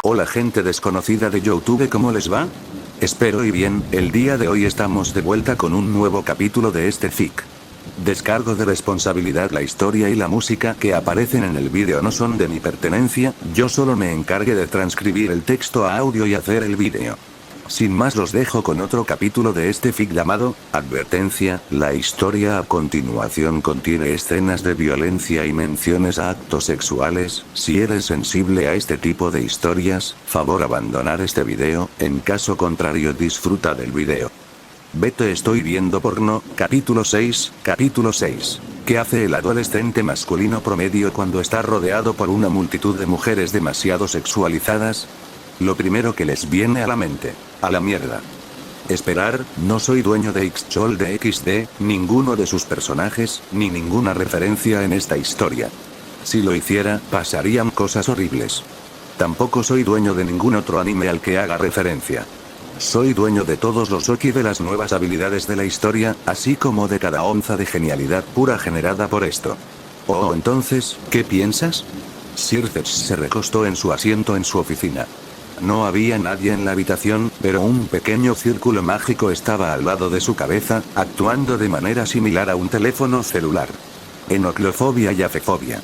Hola gente desconocida de YouTube, ¿cómo les va? Espero y bien. El día de hoy estamos de vuelta con un nuevo capítulo de este fic. Descargo de responsabilidad. La historia y la música que aparecen en el vídeo no son de mi pertenencia, yo solo me encargué de transcribir el texto a audio y hacer el vídeo. Sin más, los dejo con otro capítulo de este fic llamado Advertencia. La historia a continuación contiene escenas de violencia y menciones a actos sexuales. Si eres sensible a este tipo de historias, favor abandonar este video, en caso contrario disfruta del video. Vete, estoy viendo porno. Capítulo 6. ¿Qué hace el adolescente masculino promedio cuando está rodeado por una multitud de mujeres demasiado sexualizadas? Lo primero que les viene a la mente: a la mierda. Esperar, no soy dueño de Xchol de XD, ninguno de sus personajes, ni ninguna referencia en esta historia. Si lo hiciera, pasarían cosas horribles. Tampoco soy dueño de ningún otro anime al que haga referencia. Soy dueño de todos los Oki, de las nuevas habilidades de la historia, así como de cada onza de genialidad pura generada por esto. Oh, entonces, ¿qué piensas? Circex se recostó en su asiento en su oficina. No había nadie en la habitación, pero un pequeño círculo mágico estaba al lado de su cabeza, actuando de manera similar a un teléfono celular. Enoclofobia y afefobia.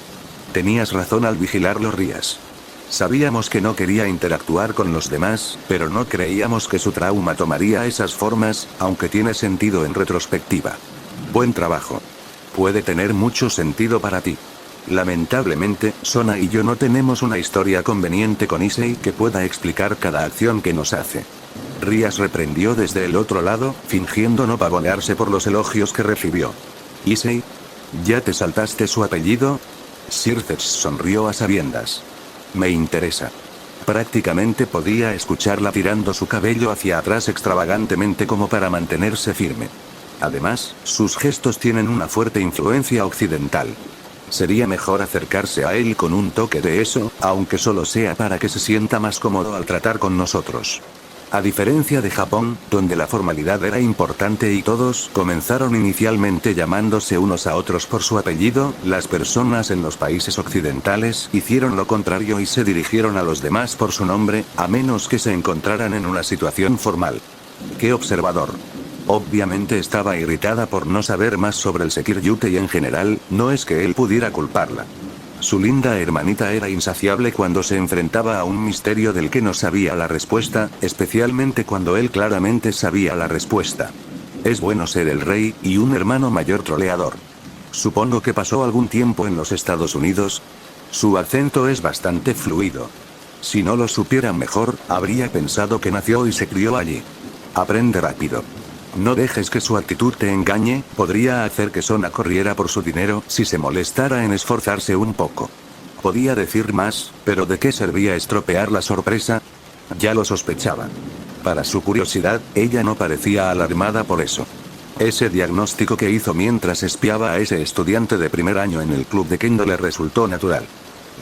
Tenías razón al vigilarlo, Rías. Sabíamos que no quería interactuar con los demás, pero no creíamos que su trauma tomaría esas formas, aunque tiene sentido en retrospectiva. Buen trabajo. Puede tener mucho sentido para ti. Lamentablemente, Sona y yo no tenemos una historia conveniente con Issei que pueda explicar cada acción que nos hace. Rías reprendió desde el otro lado, fingiendo no pavonearse por los elogios que recibió. Issei, ¿ya te saltaste su apellido? Circex sonrió a sabiendas. Me interesa. Prácticamente podía escucharla tirando su cabello hacia atrás extravagantemente como para mantenerse firme. Además, sus gestos tienen una fuerte influencia occidental. Sería mejor acercarse a él con un toque de eso, aunque solo sea para que se sienta más cómodo al tratar con nosotros. A diferencia de Japón, donde la formalidad era importante y todos comenzaron inicialmente llamándose unos a otros por su apellido, las personas en los países occidentales hicieron lo contrario y se dirigieron a los demás por su nombre, a menos que se encontraran en una situación formal. ¡Qué observador! Obviamente estaba irritada por no saber más sobre el Sekiryuta y en general, no es que él pudiera culparla. Su linda hermanita era insaciable cuando se enfrentaba a un misterio del que no sabía la respuesta, especialmente cuando él claramente sabía la respuesta. Es bueno ser el rey, y un hermano mayor troleador. Supongo que pasó algún tiempo en los Estados Unidos. Su acento es bastante fluido. Si no lo supiera mejor, habría pensado que nació y se crió allí. Aprende rápido. No dejes que su actitud te engañe, podría hacer que Sona corriera por su dinero si se molestara en esforzarse un poco. Podía decir más, pero ¿de qué servía estropear la sorpresa? Ya lo sospechaba. Para su curiosidad, ella no parecía alarmada por eso. Ese diagnóstico que hizo mientras espiaba a ese estudiante de primer año en el club de Kendo le resultó natural.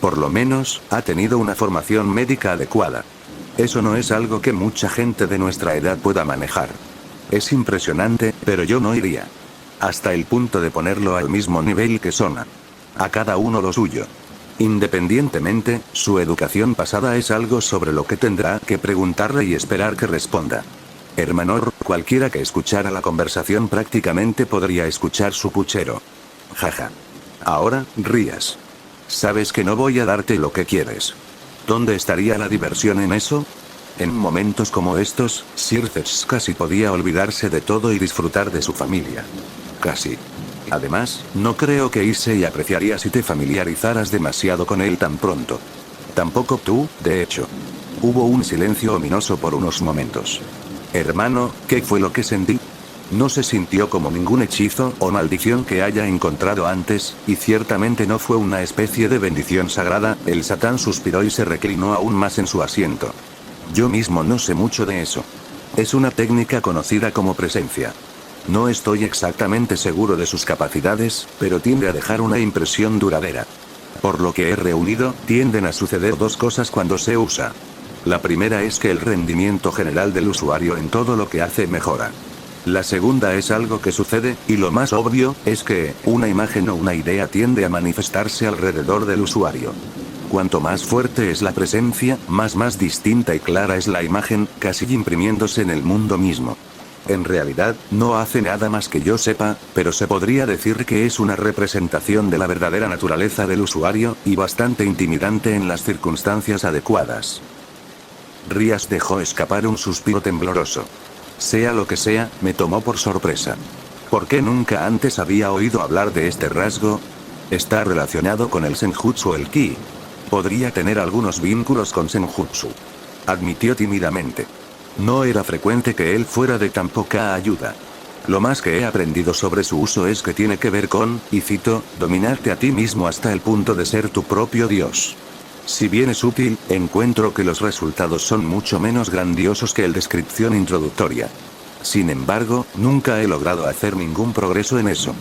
Por lo menos, ha tenido una formación médica adecuada. Eso no es algo que mucha gente de nuestra edad pueda manejar. Es impresionante, pero yo no iría. Hasta el punto de ponerlo al mismo nivel que Sona. A cada uno lo suyo. Independientemente, su educación pasada es algo sobre lo que tendrá que preguntarle y esperar que responda. Hermanor, cualquiera que escuchara la conversación prácticamente podría escuchar su puchero. Jaja. Ahora, Rías. Sabes que no voy a darte lo que quieres. ¿Dónde estaría la diversión en eso? En momentos como estos, Circex casi podía olvidarse de todo y disfrutar de su familia. Casi. Además, no creo que Issei apreciaría si te familiarizaras demasiado con él tan pronto. Tampoco tú, de hecho. Hubo un silencio ominoso por unos momentos. Hermano, ¿qué fue lo que sentí? No se sintió como ningún hechizo o maldición que haya encontrado antes, y ciertamente no fue una especie de bendición sagrada. El Satán suspiró y se reclinó aún más en su asiento. Yo mismo no sé mucho de eso. Es una técnica conocida como presencia. No estoy exactamente seguro de sus capacidades, pero tiende a dejar una impresión duradera. Por lo que he reunido, tienden a suceder dos cosas cuando se usa. La primera es que el rendimiento general del usuario en todo lo que hace mejora. La segunda es algo que sucede, y lo más obvio, es que una imagen o una idea tiende a manifestarse alrededor del usuario. Cuanto más fuerte es la presencia, más distinta y clara es la imagen, casi imprimiéndose en el mundo mismo. En realidad, no hace nada más que yo sepa, pero se podría decir que es una representación de la verdadera naturaleza del usuario, y bastante intimidante en las circunstancias adecuadas. Rías dejó escapar un suspiro tembloroso. Sea lo que sea, me tomó por sorpresa. ¿Por qué nunca antes había oído hablar de este rasgo? ¿Está relacionado con el Senjutsu o el Ki? Podría tener algunos vínculos con Senjutsu. Admitió tímidamente. No era frecuente que él fuera de tan poca ayuda. Lo más que he aprendido sobre su uso es que tiene que ver con, y cito, dominarte a ti mismo hasta el punto de ser tu propio Dios. Si bien es útil, encuentro que los resultados son mucho menos grandiosos que el descripción introductoria. Sin embargo, nunca he logrado hacer ningún progreso en eso.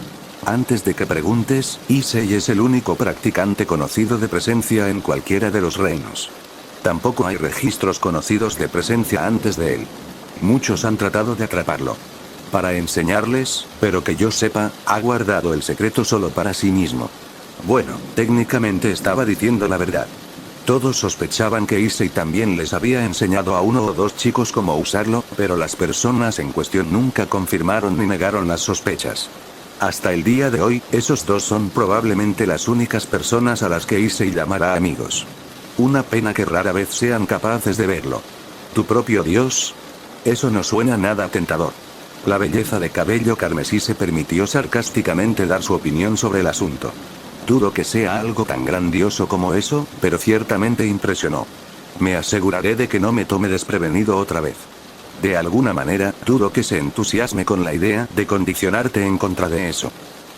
Antes de que preguntes, Issei es el único practicante conocido de presencia en cualquiera de los reinos. Tampoco hay registros conocidos de presencia antes de él. Muchos han tratado de atraparlo para enseñarles, pero que yo sepa, ha guardado el secreto solo para sí mismo. Bueno, técnicamente estaba diciendo la verdad. Todos sospechaban que Issei también les había enseñado a uno o dos chicos cómo usarlo, pero las personas en cuestión nunca confirmaron ni negaron las sospechas. Hasta el día de hoy, esos dos son probablemente las únicas personas a las que Issei llamará amigos. Una pena que rara vez sean capaces de verlo. ¿Tu propio Dios? Eso no suena nada tentador. La belleza de cabello carmesí se permitió sarcásticamente dar su opinión sobre el asunto. Dudo que sea algo tan grandioso como eso, pero ciertamente impresionó. Me aseguraré de que no me tome desprevenido otra vez. De alguna manera, dudo que se entusiasme con la idea de condicionarte en contra de eso.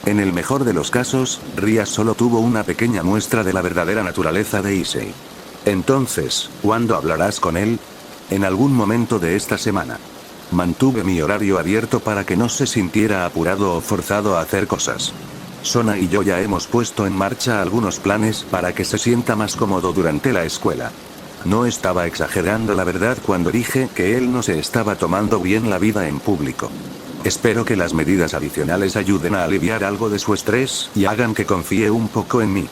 En el mejor de los casos, Rías solo tuvo una pequeña muestra de la verdadera naturaleza de Issei. Entonces, ¿cuándo hablarás con él? En algún momento de esta semana. Mantuve mi horario abierto para que no se sintiera apurado o forzado a hacer cosas. Sona y yo ya hemos puesto en marcha algunos planes para que se sienta más cómodo durante la escuela. No estaba exagerando la verdad cuando dije que él no se estaba tomando bien la vida en público. Espero que las medidas adicionales ayuden a aliviar algo de su estrés y hagan que confíe un poco en mí.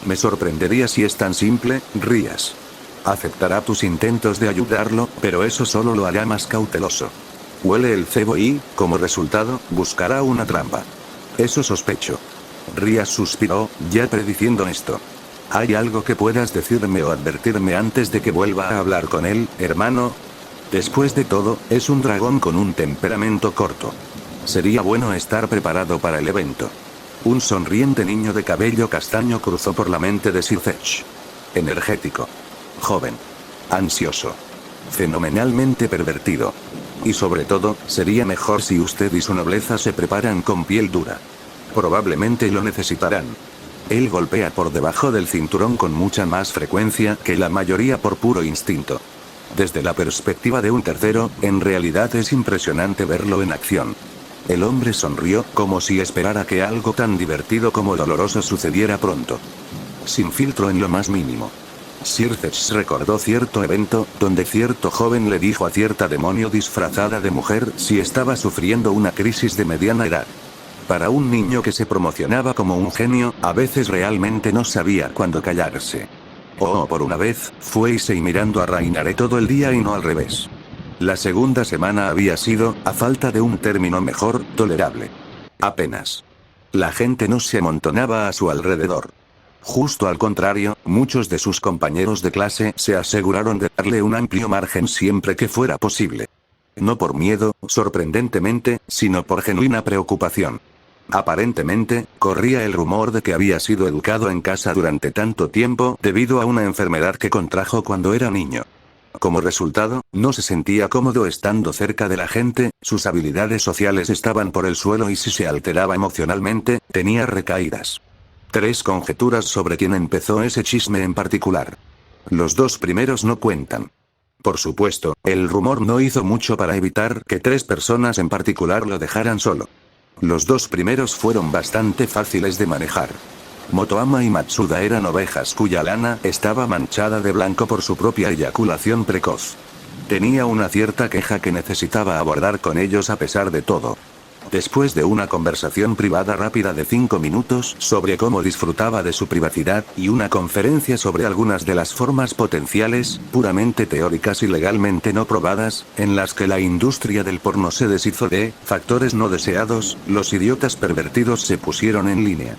Me sorprendería si es tan simple, Rías. Aceptará tus intentos de ayudarlo, pero eso solo lo hará más cauteloso. Huele el cebo y, como resultado, buscará una trampa. Eso sospecho. Rías suspiró, ya prediciendo esto. ¿Hay algo que puedas decirme o advertirme antes de que vuelva a hablar con él, hermano? Después de todo, es un dragón con un temperamento corto. Sería bueno estar preparado para el evento. Un sonriente niño de cabello castaño cruzó por la mente de Sir Fetch. Energético. Joven. Ansioso. Fenomenalmente pervertido. Y sobre todo, sería mejor si usted y su nobleza se preparan con piel dura. Probablemente lo necesitarán. Él golpea por debajo del cinturón con mucha más frecuencia que la mayoría por puro instinto. Desde la perspectiva de un tercero, en realidad es impresionante verlo en acción. El hombre sonrió, como si esperara que algo tan divertido como doloroso sucediera pronto. Sin filtro en lo más mínimo. Sir Fetch recordó cierto evento, donde cierto joven le dijo a cierta demonio disfrazada de mujer si estaba sufriendo una crisis de mediana edad. Para un niño que se promocionaba como un genio, a veces realmente no sabía cuándo callarse. Oh, por una vez, fue Issei mirando a Rainare todo el día y no al revés. La segunda semana había sido, a falta de un término mejor, tolerable. Apenas. La gente no se amontonaba a su alrededor. Justo al contrario, muchos de sus compañeros de clase se aseguraron de darle un amplio margen siempre que fuera posible. No por miedo, sorprendentemente, sino por genuina preocupación. Aparentemente, corría el rumor de que había sido educado en casa durante tanto tiempo debido a una enfermedad que contrajo cuando era niño. Como resultado, no se sentía cómodo estando cerca de la gente, sus habilidades sociales estaban por el suelo y si se alteraba emocionalmente, tenía recaídas. 3 conjeturas sobre quién empezó ese chisme en particular. Los 2 primeros no cuentan. Por supuesto, el rumor no hizo mucho para evitar que 3 personas en particular lo dejaran solo. Los 2 primeros fueron bastante fáciles de manejar. Motoama y Matsuda eran ovejas cuya lana estaba manchada de blanco por su propia eyaculación precoz. Tenía una cierta queja que necesitaba abordar con ellos a pesar de todo. Después de una conversación privada rápida de 5 minutos sobre cómo disfrutaba de su privacidad, y una conferencia sobre algunas de las formas potenciales, puramente teóricas y legalmente no probadas, en las que la industria del porno se deshizo de factores no deseados, los idiotas pervertidos se pusieron en línea.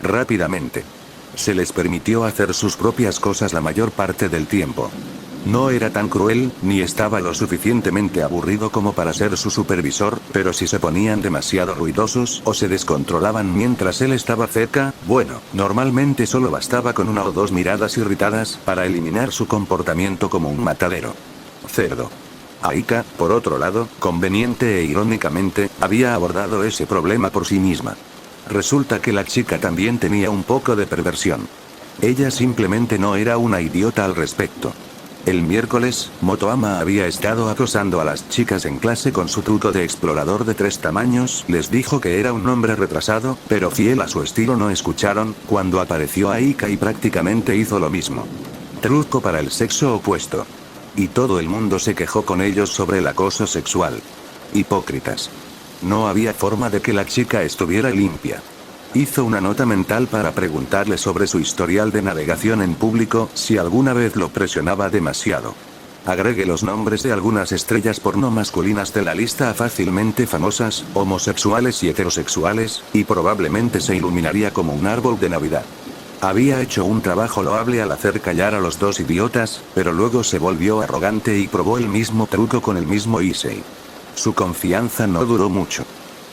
Rápidamente. Se les permitió hacer sus propias cosas la mayor parte del tiempo. No era tan cruel, ni estaba lo suficientemente aburrido como para ser su supervisor, pero si se ponían demasiado ruidosos o se descontrolaban mientras él estaba cerca, bueno, normalmente solo bastaba con una o dos miradas irritadas para eliminar su comportamiento como un matadero. Cerdo. Aika, por otro lado, conveniente e irónicamente, había abordado ese problema por sí misma. Resulta que la chica también tenía un poco de perversión. Ella simplemente no era una idiota al respecto. El miércoles, Motoama había estado acosando a las chicas en clase con su truco de explorador de 3 tamaños, les dijo que era un hombre retrasado, pero fiel a su estilo no escucharon, cuando apareció Aika y prácticamente hizo lo mismo. Truco para el sexo opuesto. Y todo el mundo se quejó con ellos sobre el acoso sexual. Hipócritas. No había forma de que la chica estuviera limpia. Hizo una nota mental para preguntarle sobre su historial de navegación en público, si alguna vez lo presionaba demasiado. Agregue los nombres de algunas estrellas porno masculinas de la lista a fácilmente famosas, homosexuales y heterosexuales, y probablemente se iluminaría como un árbol de Navidad. Había hecho un trabajo loable al hacer callar a los dos idiotas, pero luego se volvió arrogante y probó el mismo truco con el mismo Issei. Su confianza no duró mucho.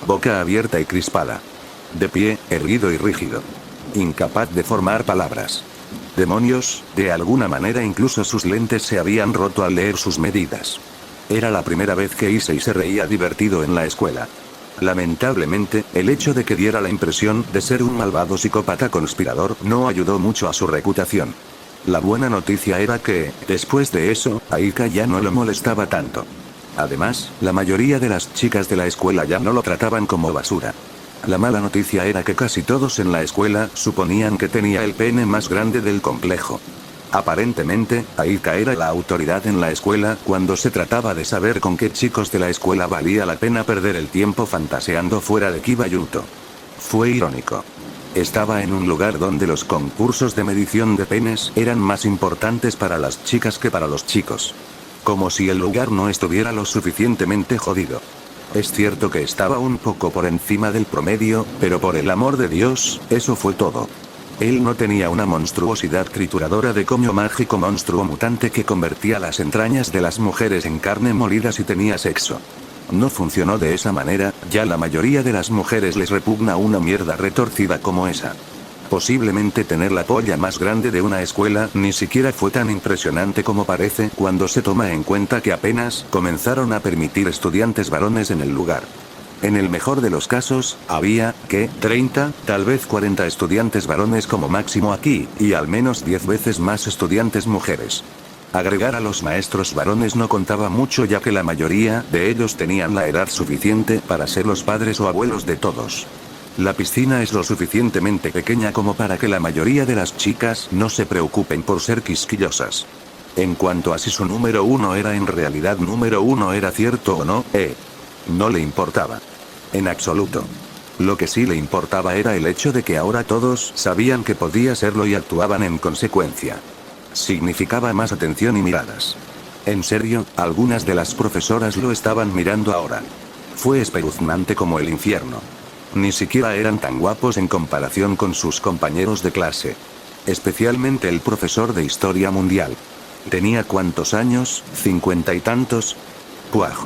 Boca abierta y crispada. De pie, erguido y rígido. Incapaz de formar palabras. Demonios, de alguna manera incluso sus lentes se habían roto al leer sus medidas. Era la primera vez que Issei se reía divertido en la escuela. Lamentablemente, el hecho de que diera la impresión de ser un malvado psicópata conspirador no ayudó mucho a su reputación. La buena noticia era que, después de eso, Aika ya no lo molestaba tanto. Además, la mayoría de las chicas de la escuela ya no lo trataban como basura. La mala noticia era que casi todos en la escuela suponían que tenía el pene más grande del complejo. Aparentemente, Aika era la autoridad en la escuela cuando se trataba de saber con qué chicos de la escuela valía la pena perder el tiempo fantaseando fuera de Kibayuto. Fue irónico. Estaba en un lugar donde los concursos de medición de penes eran más importantes para las chicas que para los chicos. Como si el lugar no estuviera lo suficientemente jodido. Es cierto que estaba un poco por encima del promedio, pero por el amor de Dios, eso fue todo. Él no tenía una monstruosidad trituradora de coño mágico monstruo mutante que convertía las entrañas de las mujeres en carne molida si tenía sexo. No funcionó de esa manera, ya la mayoría de las mujeres les repugna una mierda retorcida como esa. Posiblemente tener la polla más grande de una escuela ni siquiera fue tan impresionante como parece cuando se toma en cuenta que apenas comenzaron a permitir estudiantes varones en el lugar. En el mejor de los casos, había, 30, tal vez 40 estudiantes varones como máximo aquí, y al menos 10 veces más estudiantes mujeres. Agregar a los maestros varones no contaba mucho ya que la mayoría de ellos tenían la edad suficiente para ser los padres o abuelos de todos. La piscina es lo suficientemente pequeña como para que la mayoría de las chicas no se preocupen por ser quisquillosas. En cuanto a si su número uno era en realidad número uno era cierto o no, no le importaba. En absoluto. Lo que sí le importaba era el hecho de que ahora todos sabían que podía serlo y actuaban en consecuencia. Significaba más atención y miradas. En serio, algunas de las profesoras lo estaban mirando ahora. Fue espeluznante como el infierno. Ni siquiera eran tan guapos en comparación con sus compañeros de clase. Especialmente el profesor de historia mundial. ¿Tenía cuántos años? 50 y tantos. Puaj.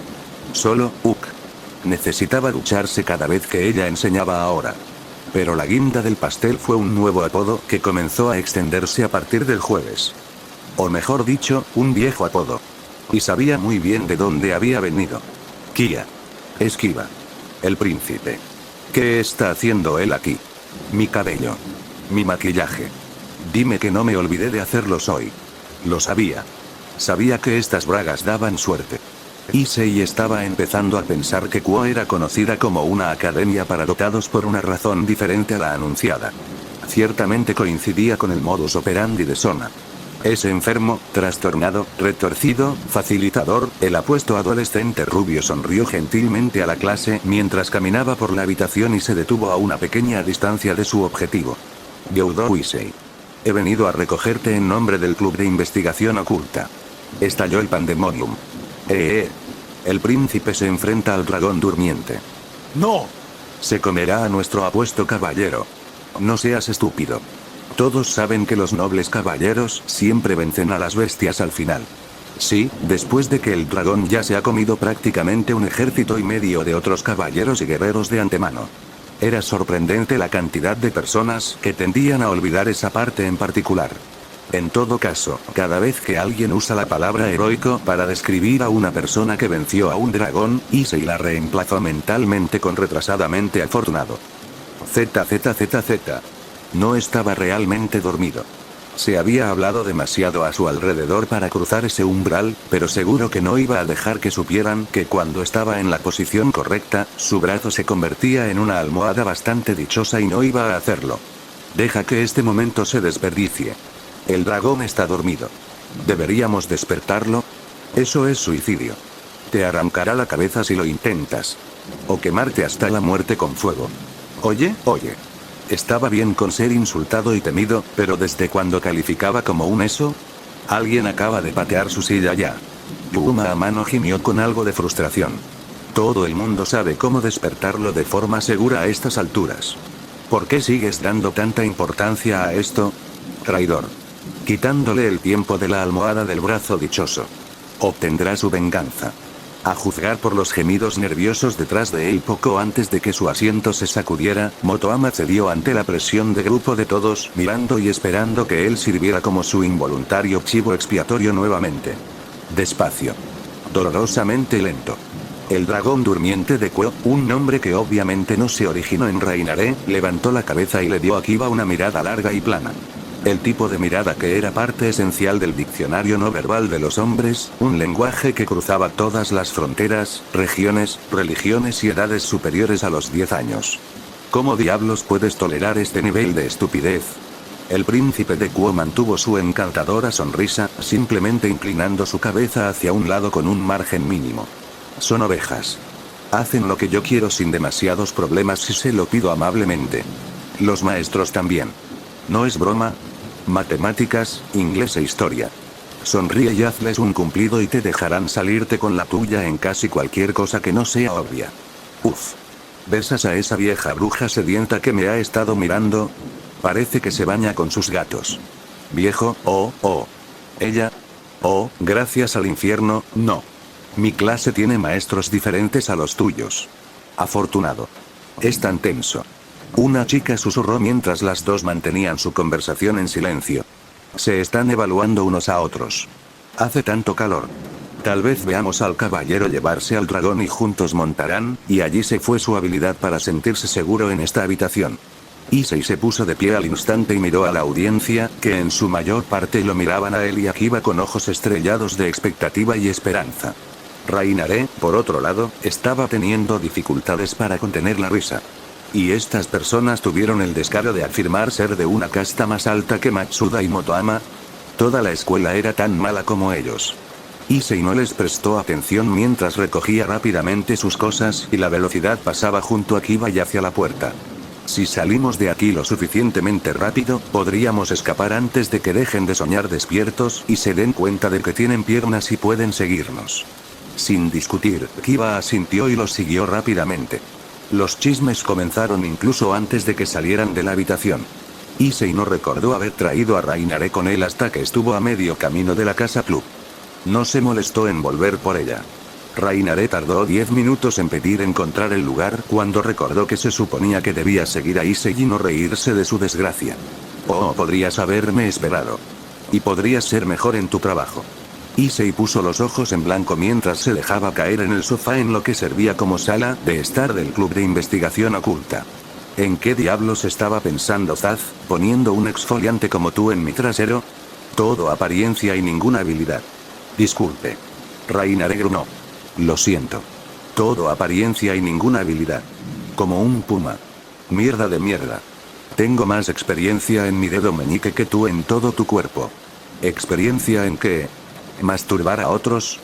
Solo, necesitaba ducharse cada vez que ella enseñaba ahora. Pero la guinda del pastel fue un nuevo apodo que comenzó a extenderse a partir del jueves. O mejor dicho, un viejo apodo. Y sabía muy bien de dónde había venido. Kia. Esquiva. El príncipe. ¿Qué está haciendo él aquí? Mi cabello. Mi maquillaje. Dime que no me olvidé de hacerlos hoy. Lo sabía. Sabía que estas bragas daban suerte. Issei estaba empezando a pensar que Kuo era conocida como una academia para dotados por una razón diferente a la anunciada. Ciertamente coincidía con el modus operandi de Sona. Ese enfermo, trastornado, retorcido, facilitador, el apuesto adolescente rubio sonrió gentilmente a la clase mientras caminaba por la habitación y se detuvo a una pequeña distancia de su objetivo. Youdou Issei. He venido a recogerte en nombre del Club de Investigación Oculta. Estalló el pandemonium. El príncipe se enfrenta al dragón durmiente. ¡No! Se comerá a nuestro apuesto caballero. No seas estúpido. Todos saben que los nobles caballeros siempre vencen a las bestias al final. Sí, después de que el dragón ya se ha comido prácticamente un ejército y medio de otros caballeros y guerreros de antemano. Era sorprendente la cantidad de personas que tendían a olvidar esa parte en particular. En todo caso, cada vez que alguien usa la palabra heroico para describir a una persona que venció a un dragón, Issei la reemplazó mentalmente con retrasadamente afortunado. ZZZZ. No estaba realmente dormido. Se había hablado demasiado a su alrededor para cruzar ese umbral, pero seguro que no iba a dejar que supieran que cuando estaba en la posición correcta, su brazo se convertía en una almohada bastante dichosa y no iba a hacerlo. Deja que este momento se desperdicie. El dragón está dormido. ¿Deberíamos despertarlo? Eso es suicidio. Te arrancará la cabeza si lo intentas. O quemarte hasta la muerte con fuego. Oye. Estaba bien con ser insultado y temido, pero ¿desde cuándo calificaba como un eso? Alguien acaba de patear su silla ya. Yuma Amano gimió con algo de frustración. Todo el mundo sabe cómo despertarlo de forma segura a estas alturas. ¿Por qué sigues dando tanta importancia a esto? Traidor. Quitándole el tiempo de la almohada del brazo dichoso. Obtendrá su venganza. A juzgar por los gemidos nerviosos detrás de él poco antes de que su asiento se sacudiera, Motoama cedió ante la presión de grupo de todos, mirando y esperando que él sirviera como su involuntario chivo expiatorio nuevamente. Despacio. Dolorosamente lento. El dragón durmiente de Kuo, un nombre que obviamente no se originó en Rainare, levantó la cabeza y le dio a Kiba una mirada larga y plana. El tipo de mirada que era parte esencial del diccionario no verbal de los hombres, un lenguaje que cruzaba todas las fronteras, regiones, religiones y edades superiores a los 10 años. ¿Cómo diablos puedes tolerar este nivel de estupidez? El príncipe de Kuo mantuvo su encantadora sonrisa, simplemente inclinando su cabeza hacia un lado con un margen mínimo. Son ovejas. Hacen lo que yo quiero sin demasiados problemas si se lo pido amablemente. Los maestros también. ¿No es broma? Matemáticas, inglés e historia. Sonríe y hazles un cumplido y te dejarán salirte con la tuya en casi cualquier cosa que no sea obvia. Uf. ¿Besas a esa vieja bruja sedienta que me ha estado mirando? Parece que se baña con sus gatos. Viejo, Ella. Gracias al infierno, no. Mi clase tiene maestros diferentes a los tuyos. Afortunado. Es tan tenso. Una chica susurró mientras las dos mantenían su conversación en silencio. Se están evaluando unos a otros. Hace tanto calor. Tal vez veamos al caballero llevarse al dragón y juntos montarán, y allí se fue su habilidad para sentirse seguro en esta habitación. Issei se puso de pie al instante y miró a la audiencia, que en su mayor parte lo miraban a él y a Kiba con ojos estrellados de expectativa y esperanza. Rainare, por otro lado, estaba teniendo dificultades para contener la risa. Y estas personas tuvieron el descaro de afirmar ser de una casta más alta que Matsuda y Motoama. Toda la escuela era tan mala como ellos. Issei no les prestó atención mientras recogía rápidamente sus cosas y la velocidad pasaba junto a Kiba y hacia la puerta. Si salimos de aquí lo suficientemente rápido, podríamos escapar antes de que dejen de soñar despiertos y se den cuenta de que tienen piernas y pueden seguirnos. Sin discutir, Kiba asintió y los siguió rápidamente. Los chismes comenzaron incluso antes de que salieran de la habitación. Issei no recordó haber traído a Rainare con él hasta que estuvo a medio camino de la casa club. No se molestó en volver por ella. Rainare tardó 10 minutos en pedir encontrar el lugar cuando recordó que se suponía que debía seguir a Issei y no reírse de su desgracia. Podrías haberme esperado. Y podrías ser mejor en tu trabajo. Issei puso los ojos en blanco mientras se dejaba caer en el sofá en lo que servía como sala de estar del Club de Investigación Oculta. ¿En qué diablos estaba pensando Zaz, poniendo un exfoliante como tú en mi trasero? Todo apariencia y ninguna habilidad. Disculpe. Rainare gruñó. Lo siento. Todo apariencia y ninguna habilidad. Como un puma. Mierda de mierda. Tengo más experiencia en mi dedo meñique que tú en todo tu cuerpo. ¿Experiencia en qué? ¿Masturbar a otros?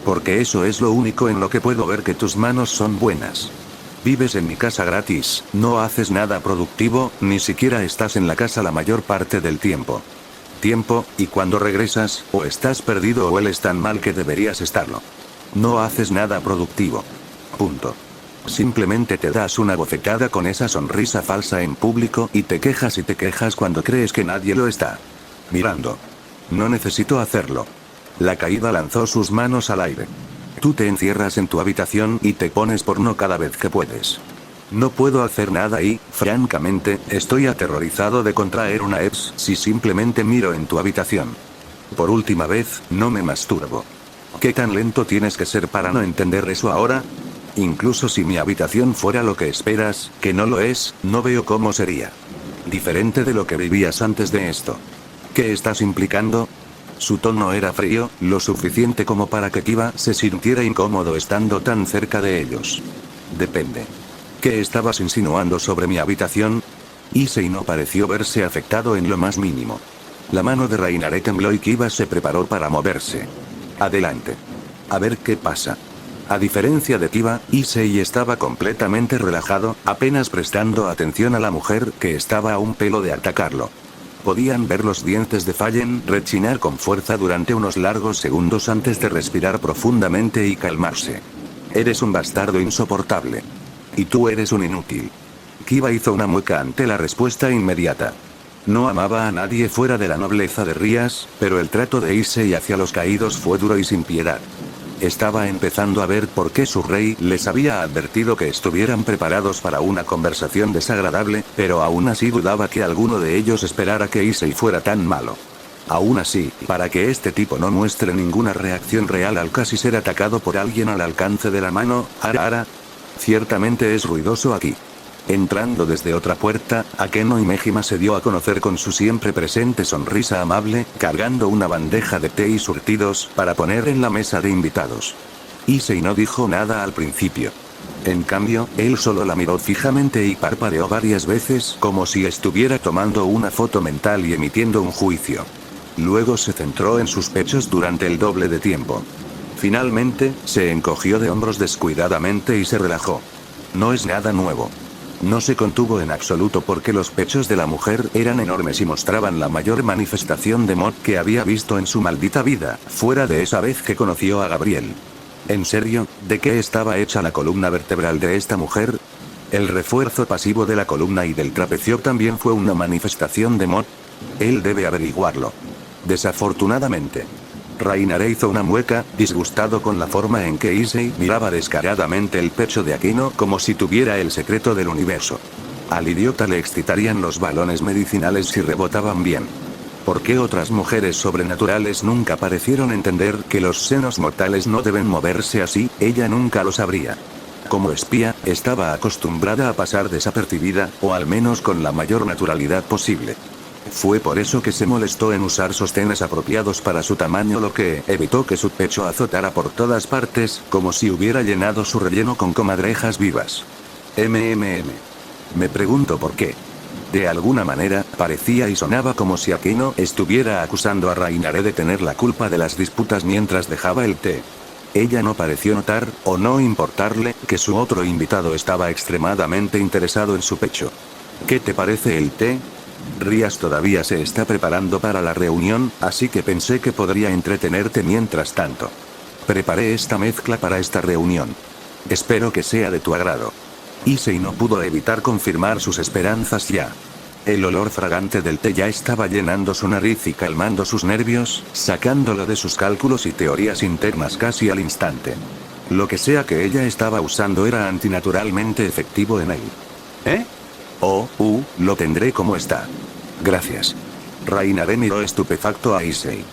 Porque eso es lo único en lo que puedo ver que tus manos son buenas. Vives en mi casa gratis, no haces nada productivo, ni siquiera estás en la casa la mayor parte del tiempo. Y cuando regresas, o estás perdido o hueles tan mal que deberías estarlo. No haces nada productivo. Punto. Simplemente te das una bofetada con esa sonrisa falsa en público y te quejas cuando crees que nadie lo está mirando. No necesito hacerlo. La caída lanzó sus manos al aire. Tú te encierras en tu habitación y te pones porno cada vez que puedes. No puedo hacer nada y, francamente, estoy aterrorizado de contraer una EPS si simplemente miro en tu habitación. Por última vez, no me masturbo. ¿Qué tan lento tienes que ser para no entender eso ahora? Incluso si mi habitación fuera lo que esperas, que no lo es, no veo cómo sería diferente de lo que vivías antes de esto. ¿Qué estás implicando? Su tono era frío, lo suficiente como para que Kiba se sintiera incómodo estando tan cerca de ellos. Depende. ¿Qué estabas insinuando sobre mi habitación? Issei no pareció verse afectado en lo más mínimo. La mano de Rainare tembló y Kiba se preparó para moverse. Adelante. A ver qué pasa. A diferencia de Kiba, Issei estaba completamente relajado, apenas prestando atención a la mujer que estaba a un pelo de atacarlo. Podían ver los dientes de Fallen rechinar con fuerza durante unos largos segundos antes de respirar profundamente y calmarse. Eres un bastardo insoportable. Y tú eres un inútil. Kiba hizo una mueca ante la respuesta inmediata. No amaba a nadie fuera de la nobleza de Rías, pero el trato de Issei hacia los caídos fue duro y sin piedad. Estaba empezando a ver por qué su rey les había advertido que estuvieran preparados para una conversación desagradable, pero aún así dudaba que alguno de ellos esperara que Issei fuera tan malo. Aún así, para que este tipo no muestre ninguna reacción real al casi ser atacado por alguien al alcance de la mano, ciertamente es ruidoso aquí. Entrando desde otra puerta, Akeno Himejima se dio a conocer con su siempre presente sonrisa amable, cargando una bandeja de té y surtidos para poner en la mesa de invitados. Issei no dijo nada al principio. En cambio, él solo la miró fijamente y parpadeó varias veces como si estuviera tomando una foto mental y emitiendo un juicio. Luego se centró en sus pechos durante el doble de tiempo. Finalmente, se encogió de hombros descuidadamente y se relajó. No es nada nuevo. No se contuvo en absoluto porque los pechos de la mujer eran enormes y mostraban la mayor manifestación de mod que había visto en su maldita vida, fuera de esa vez que conoció a Gabriel. ¿En serio? ¿De qué estaba hecha la columna vertebral de esta mujer? ¿El refuerzo pasivo de la columna y del trapecio también fue una manifestación de mod? Él debe averiguarlo. Desafortunadamente. Rainare hizo una mueca, disgustado con la forma en que Issei miraba descaradamente el pecho de Akeno como si tuviera el secreto del universo. Al idiota le excitarían los balones medicinales si rebotaban bien. ¿Por qué otras mujeres sobrenaturales nunca parecieron entender que los senos mortales no deben moverse así? Ella nunca lo sabría. Como espía, estaba acostumbrada a pasar desapercibida, o al menos con la mayor naturalidad posible. Fue por eso que se molestó en usar sostenes apropiados para su tamaño, lo que evitó que su pecho azotara por todas partes, como si hubiera llenado su relleno con comadrejas vivas. Me pregunto por qué. De alguna manera, parecía y sonaba como si Akeno estuviera acusando a Rainare de tener la culpa de las disputas mientras dejaba el té. Ella no pareció notar, o no importarle, que su otro invitado estaba extremadamente interesado en su pecho. ¿Qué te parece el té? Rías todavía se está preparando para la reunión, así que pensé que podría entretenerte mientras tanto. Preparé esta mezcla para esta reunión. Espero que sea de tu agrado. Issei no pudo evitar confirmar sus esperanzas ya. El olor fragante del té ya estaba llenando su nariz y calmando sus nervios, sacándolo de sus cálculos y teorías internas casi al instante. Lo que sea que ella estaba usando era antinaturalmente efectivo en él. Lo tendré como está. Gracias. Rainare miró estupefacto a Issei.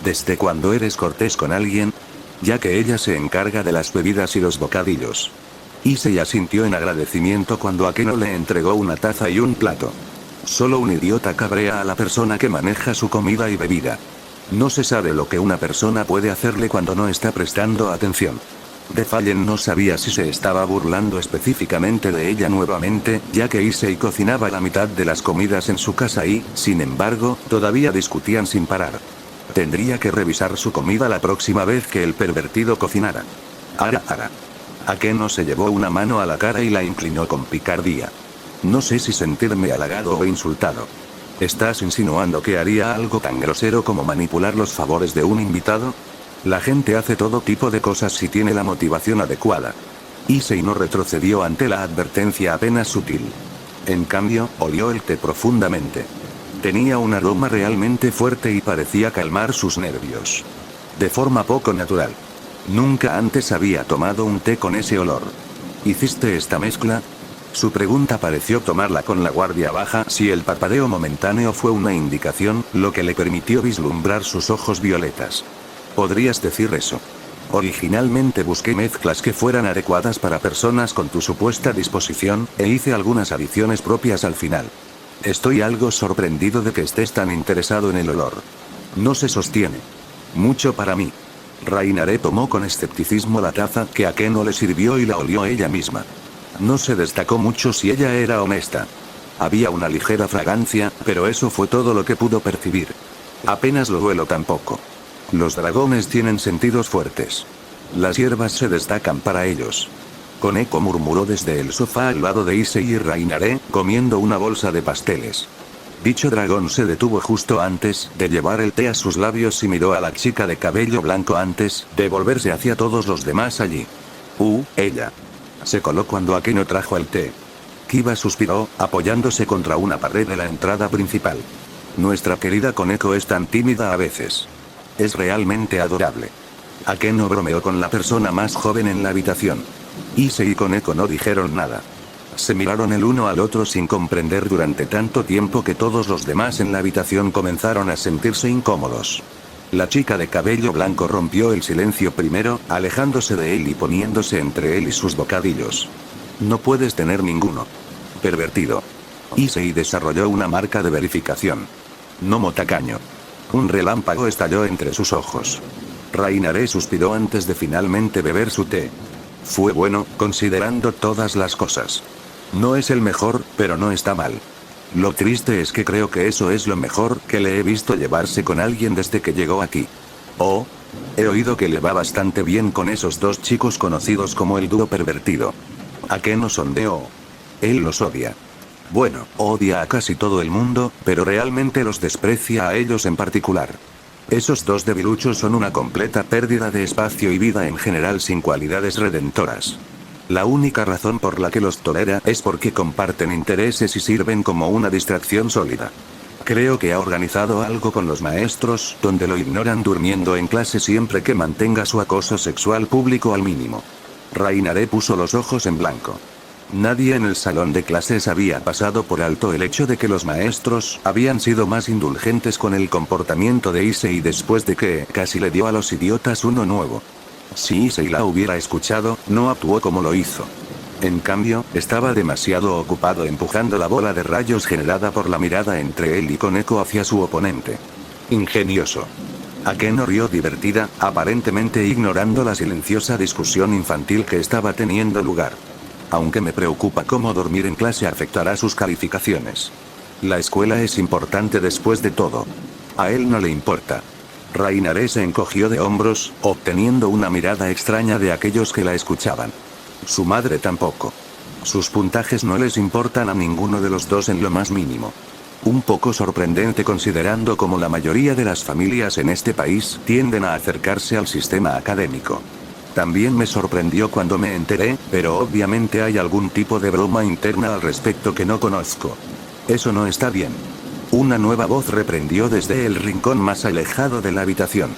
¿Desde cuándo eres cortés con alguien? Ya que ella se encarga de las bebidas y los bocadillos. Issei asintió en agradecimiento cuando Akeno le entregó una taza y un plato. Solo un idiota cabrea a la persona que maneja su comida y bebida. No se sabe lo que una persona puede hacerle cuando no está prestando atención. De Fallen no sabía si se estaba burlando específicamente de ella nuevamente, ya que Issei cocinaba la mitad de las comidas en su casa y, sin embargo, todavía discutían sin parar. Tendría que revisar su comida la próxima vez que el pervertido cocinara. Ara. Akeno se llevó una mano a la cara y la inclinó con picardía. No sé si sentirme halagado o insultado. ¿Estás insinuando que haría algo tan grosero como manipular los favores de un invitado? La gente hace todo tipo de cosas si tiene la motivación adecuada. Issei no retrocedió ante la advertencia apenas sutil. En cambio, olió el té profundamente. Tenía un aroma realmente fuerte y parecía calmar sus nervios. De forma poco natural. Nunca antes había tomado un té con ese olor. ¿Hiciste esta mezcla? Su pregunta pareció tomarla con la guardia baja si el parpadeo momentáneo fue una indicación, lo que le permitió vislumbrar sus ojos violetas. ¿Podrías decir eso? Originalmente busqué mezclas que fueran adecuadas para personas con tu supuesta disposición, e hice algunas adiciones propias al final. Estoy algo sorprendido de que estés tan interesado en el olor. No se sostiene. Mucho para mí. Rainare tomó con escepticismo la taza que Akeno le sirvió y la olió ella misma. No se destacó mucho si ella era honesta. Había una ligera fragancia, pero eso fue todo lo que pudo percibir. Apenas lo huelo tampoco. Los dragones tienen sentidos fuertes. Las hierbas se destacan para ellos. Koneko murmuró desde el sofá al lado de Issei y Rainare, comiendo una bolsa de pasteles. Dicho dragón se detuvo justo antes de llevar el té a sus labios y miró a la chica de cabello blanco antes de volverse hacia todos los demás allí. Ella. Se coló cuando Akeno trajo el té. Kiba suspiró, apoyándose contra una pared de la entrada principal. Nuestra querida Koneko es tan tímida a veces. Es realmente adorable. Akeno bromeó con la persona más joven en la habitación. Issei y Koneko no dijeron nada. Se miraron el uno al otro sin comprender durante tanto tiempo que todos los demás en la habitación comenzaron a sentirse incómodos. La chica de cabello blanco rompió el silencio primero, alejándose de él y poniéndose entre él y sus bocadillos. No puedes tener ninguno. Pervertido. Issei desarrolló una marca de verificación. Gnomo tacaño. Un relámpago estalló entre sus ojos. Rainare suspiró antes de finalmente beber su té. Fue bueno, considerando todas las cosas. No es el mejor, pero no está mal. Lo triste es que creo que eso es lo mejor que le he visto llevarse con alguien desde que llegó aquí. Oh, he oído que le va bastante bien con esos dos chicos conocidos como el dúo pervertido. Akeno sondeó. Él los odia. Bueno, odia a casi todo el mundo, pero realmente los desprecia a ellos en particular. Esos dos debiluchos son una completa pérdida de espacio y vida en general sin cualidades redentoras. La única razón por la que los tolera es porque comparten intereses y sirven como una distracción sólida. Creo que ha organizado algo con los maestros, donde lo ignoran durmiendo en clase siempre que mantenga su acoso sexual público al mínimo. Rainare puso los ojos en blanco. Nadie en el salón de clases había pasado por alto el hecho de que los maestros habían sido más indulgentes con el comportamiento de Issei después de que casi le dio a los idiotas uno nuevo. Si Issei la hubiera escuchado, no actuó como lo hizo. En cambio, estaba demasiado ocupado empujando la bola de rayos generada por la mirada entre él y Koneko hacia su oponente. Ingenioso. Akeno rió divertida, aparentemente ignorando la silenciosa discusión infantil que estaba teniendo lugar. Aunque me preocupa cómo dormir en clase afectará sus calificaciones. La escuela es importante después de todo. A él no le importa. Rainare se encogió de hombros, obteniendo una mirada extraña de aquellos que la escuchaban. Su madre tampoco. Sus puntajes no les importan a ninguno de los dos en lo más mínimo. Un poco sorprendente considerando cómo la mayoría de las familias en este país tienden a acercarse al sistema académico. También me sorprendió cuando me enteré, pero obviamente hay algún tipo de broma interna al respecto que no conozco. Eso no está bien. Una nueva voz reprendió desde el rincón más alejado de la habitación.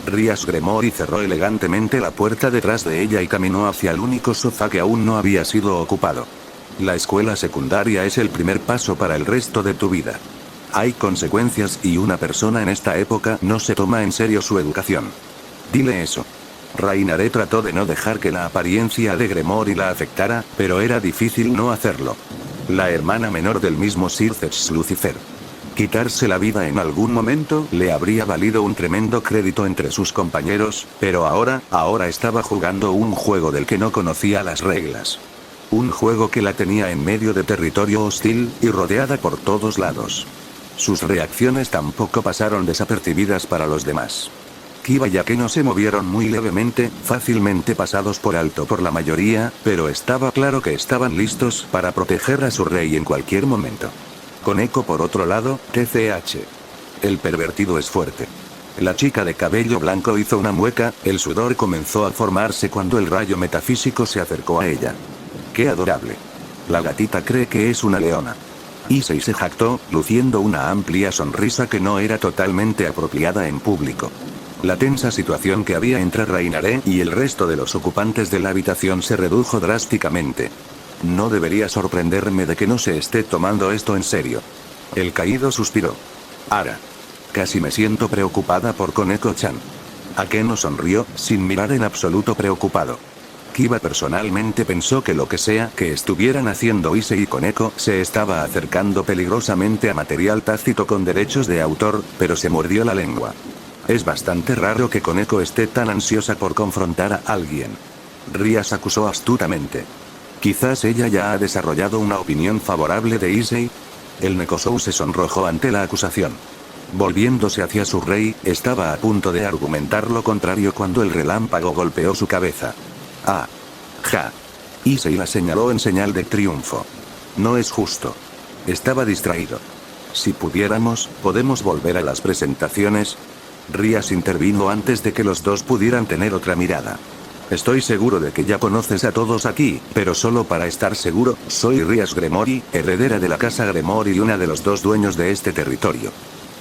Rías Gremori cerró elegantemente la puerta detrás de ella y caminó hacia el único sofá que aún no había sido ocupado. La escuela secundaria es el primer paso para el resto de tu vida. Hay consecuencias y una persona en esta época no se toma en serio su educación. Dile eso. Rainare trató de no dejar que la apariencia de Gremori la afectara, pero era difícil no hacerlo. La hermana menor del mismo Circeps Lucifer. Quitarse la vida en algún momento le habría valido un tremendo crédito entre sus compañeros, pero ahora estaba jugando un juego del que no conocía las reglas. Un juego que la tenía en medio de territorio hostil, y rodeada por todos lados. Sus reacciones tampoco pasaron desapercibidas para los demás. Kiba y Akeno se movieron muy levemente, fácilmente pasados por alto por la mayoría, pero estaba claro que estaban listos para proteger a su rey en cualquier momento. Koneko por otro lado, TCH. El pervertido es fuerte. La chica de cabello blanco hizo una mueca, el sudor comenzó a formarse cuando el rayo metafísico se acercó a ella. ¡Qué adorable! La gatita cree que es una leona. Issei se jactó, luciendo una amplia sonrisa que no era totalmente apropiada en público. La tensa situación que había entre Rainare y el resto de los ocupantes de la habitación se redujo drásticamente. No debería sorprenderme de que no se esté tomando esto en serio. El caído suspiró. Ara. Casi me siento preocupada por Koneko-chan. Akeno sonrió, sin mirar en absoluto preocupado. Kiba personalmente pensó que lo que sea que estuvieran haciendo Issei y Koneko se estaba acercando peligrosamente a material tácito con derechos de autor, pero se mordió la lengua. Es bastante raro que Koneko esté tan ansiosa por confrontar a alguien. Rias acusó astutamente. Quizás ella ya ha desarrollado una opinión favorable de Issei. El Nekosou se sonrojó ante la acusación. Volviéndose hacia su rey, estaba a punto de argumentar lo contrario cuando el relámpago golpeó su cabeza. Ah. Ja. Issei la señaló en señal de triunfo. No es justo. Estaba distraído. Si pudiéramos, podemos volver a las presentaciones. Rias intervino antes de que los dos pudieran tener otra mirada. Estoy seguro de que ya conoces a todos aquí, pero solo para estar seguro, soy Rias Gremory, heredera de la casa Gremory y una de los dos dueños de este territorio.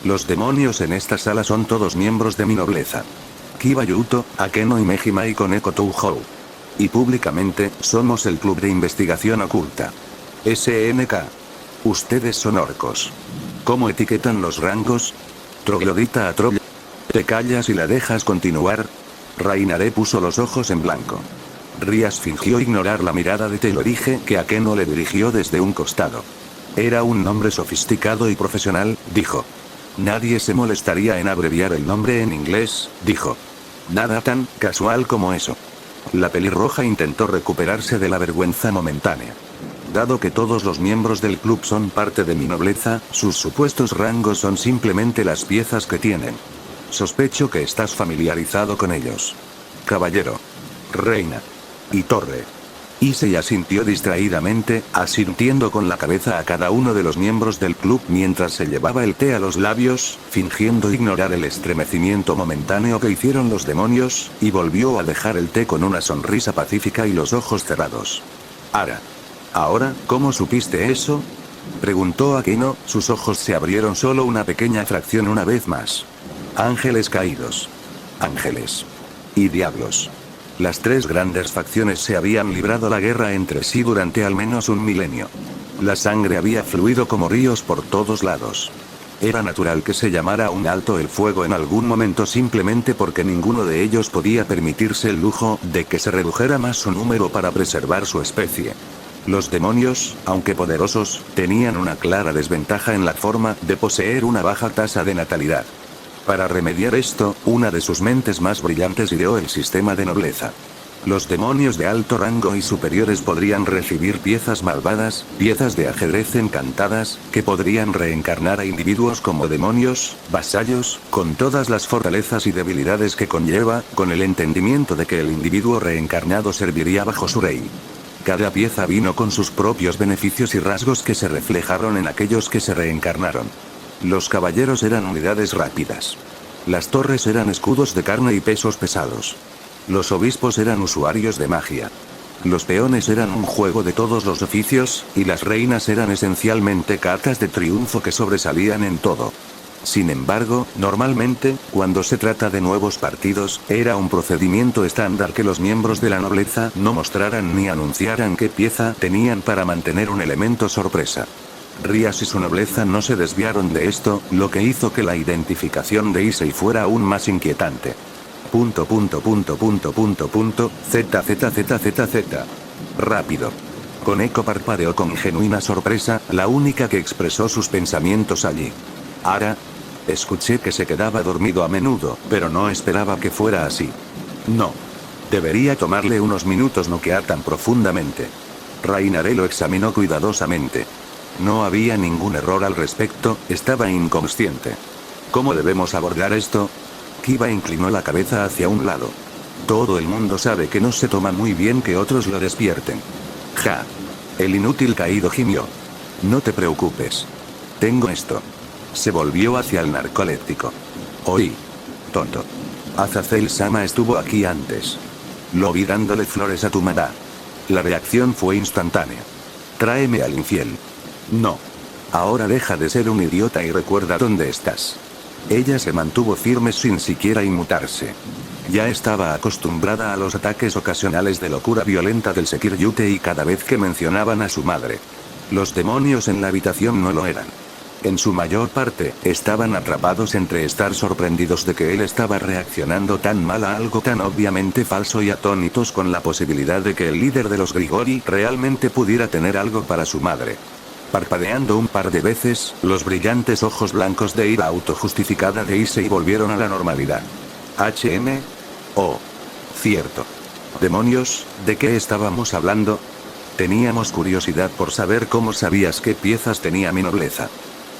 Los demonios en esta sala son todos miembros de mi nobleza. Kiba Yuto, Akeno y Mejima y Koneko Touhou. Y públicamente, somos el Club de Investigación Oculta. SNK. Ustedes son orcos. ¿Cómo etiquetan los rangos? Troglodita a troll. ¿Te callas y la dejas continuar? Rainare puso los ojos en blanco. Rias fingió ignorar la mirada de Telorige que Akeno le dirigió desde un costado. Era un nombre sofisticado y profesional, dijo. Nadie se molestaría en abreviar el nombre en inglés, dijo. Nada tan casual como eso. La pelirroja intentó recuperarse de la vergüenza momentánea. Dado que todos los miembros del club son parte de mi nobleza, sus supuestos rangos son simplemente las piezas que tienen. Sospecho que estás familiarizado con ellos. Caballero. Reina. Y torre. Issei asintió distraídamente, asintiendo con la cabeza a cada uno de los miembros del club mientras se llevaba el té a los labios, fingiendo ignorar el estremecimiento momentáneo que hicieron los demonios, y volvió a dejar el té con una sonrisa pacífica y los ojos cerrados. Ara. ¿Ahora, cómo supiste eso? Preguntó Akeno, sus ojos se abrieron solo una pequeña fracción una vez más. Ángeles caídos. Ángeles. Y diablos. Las tres grandes facciones se habían librado la guerra entre sí durante al menos un milenio. La sangre había fluido como ríos por todos lados. Era natural que se llamara un alto el fuego en algún momento simplemente porque ninguno de ellos podía permitirse el lujo de que se redujera más su número para preservar su especie. Los demonios, aunque poderosos, tenían una clara desventaja en la forma de poseer una baja tasa de natalidad. Para remediar esto, una de sus mentes más brillantes ideó el sistema de nobleza. Los demonios de alto rango y superiores podrían recibir piezas malvadas, piezas de ajedrez encantadas, que podrían reencarnar a individuos como demonios, vasallos, con todas las fortalezas y debilidades que conlleva, con el entendimiento de que el individuo reencarnado serviría bajo su rey. Cada pieza vino con sus propios beneficios y rasgos que se reflejaron en aquellos que se reencarnaron. Los caballeros eran unidades rápidas. Las torres eran escudos de carne y pesos pesados. Los obispos eran usuarios de magia. Los peones eran un juego de todos los oficios, y las reinas eran esencialmente cartas de triunfo que sobresalían en todo. Sin embargo, normalmente, cuando se trata de nuevos partidos, era un procedimiento estándar que los miembros de la nobleza no mostraran ni anunciaran qué pieza tenían para mantener un elemento sorpresa. Rias y su nobleza no se desviaron de esto, lo que hizo que la identificación de Issei fuera aún más inquietante. ZZZZZ. Rápido. Koneko parpadeó con genuina sorpresa, la única que expresó sus pensamientos allí. Ara. Escuché que se quedaba dormido a menudo, pero no esperaba que fuera así. No. Debería tomarle unos minutos noquear tan profundamente. Rainare lo examinó cuidadosamente. No había ningún error al respecto, estaba inconsciente. ¿Cómo debemos abordar esto? Kiba inclinó la cabeza hacia un lado. Todo el mundo sabe que no se toma muy bien que otros lo despierten. Ja. El inútil caído gimió. No te preocupes. Tengo esto. Se volvió hacia el narcoléptico. Oí. Tonto. Azazel-sama estuvo aquí antes. Lo vi dándole flores a tu mamá. La reacción fue instantánea. Tráeme al infiel. No. Ahora deja de ser un idiota y recuerda dónde estás. Ella se mantuvo firme sin siquiera inmutarse. Ya estaba acostumbrada a los ataques ocasionales de locura violenta del Sekiryute y cada vez que mencionaban a su madre. Los demonios en la habitación no lo eran. En su mayor parte, estaban atrapados entre estar sorprendidos de que él estaba reaccionando tan mal a algo tan obviamente falso y atónitos con la posibilidad de que el líder de los Grigori realmente pudiera tener algo para su madre. Parpadeando un par de veces, los brillantes ojos blancos de ira autojustificada de Issei volvieron a la normalidad. Oh. Cierto. Demonios, ¿de qué estábamos hablando? Teníamos curiosidad por saber cómo sabías qué piezas tenía mi nobleza.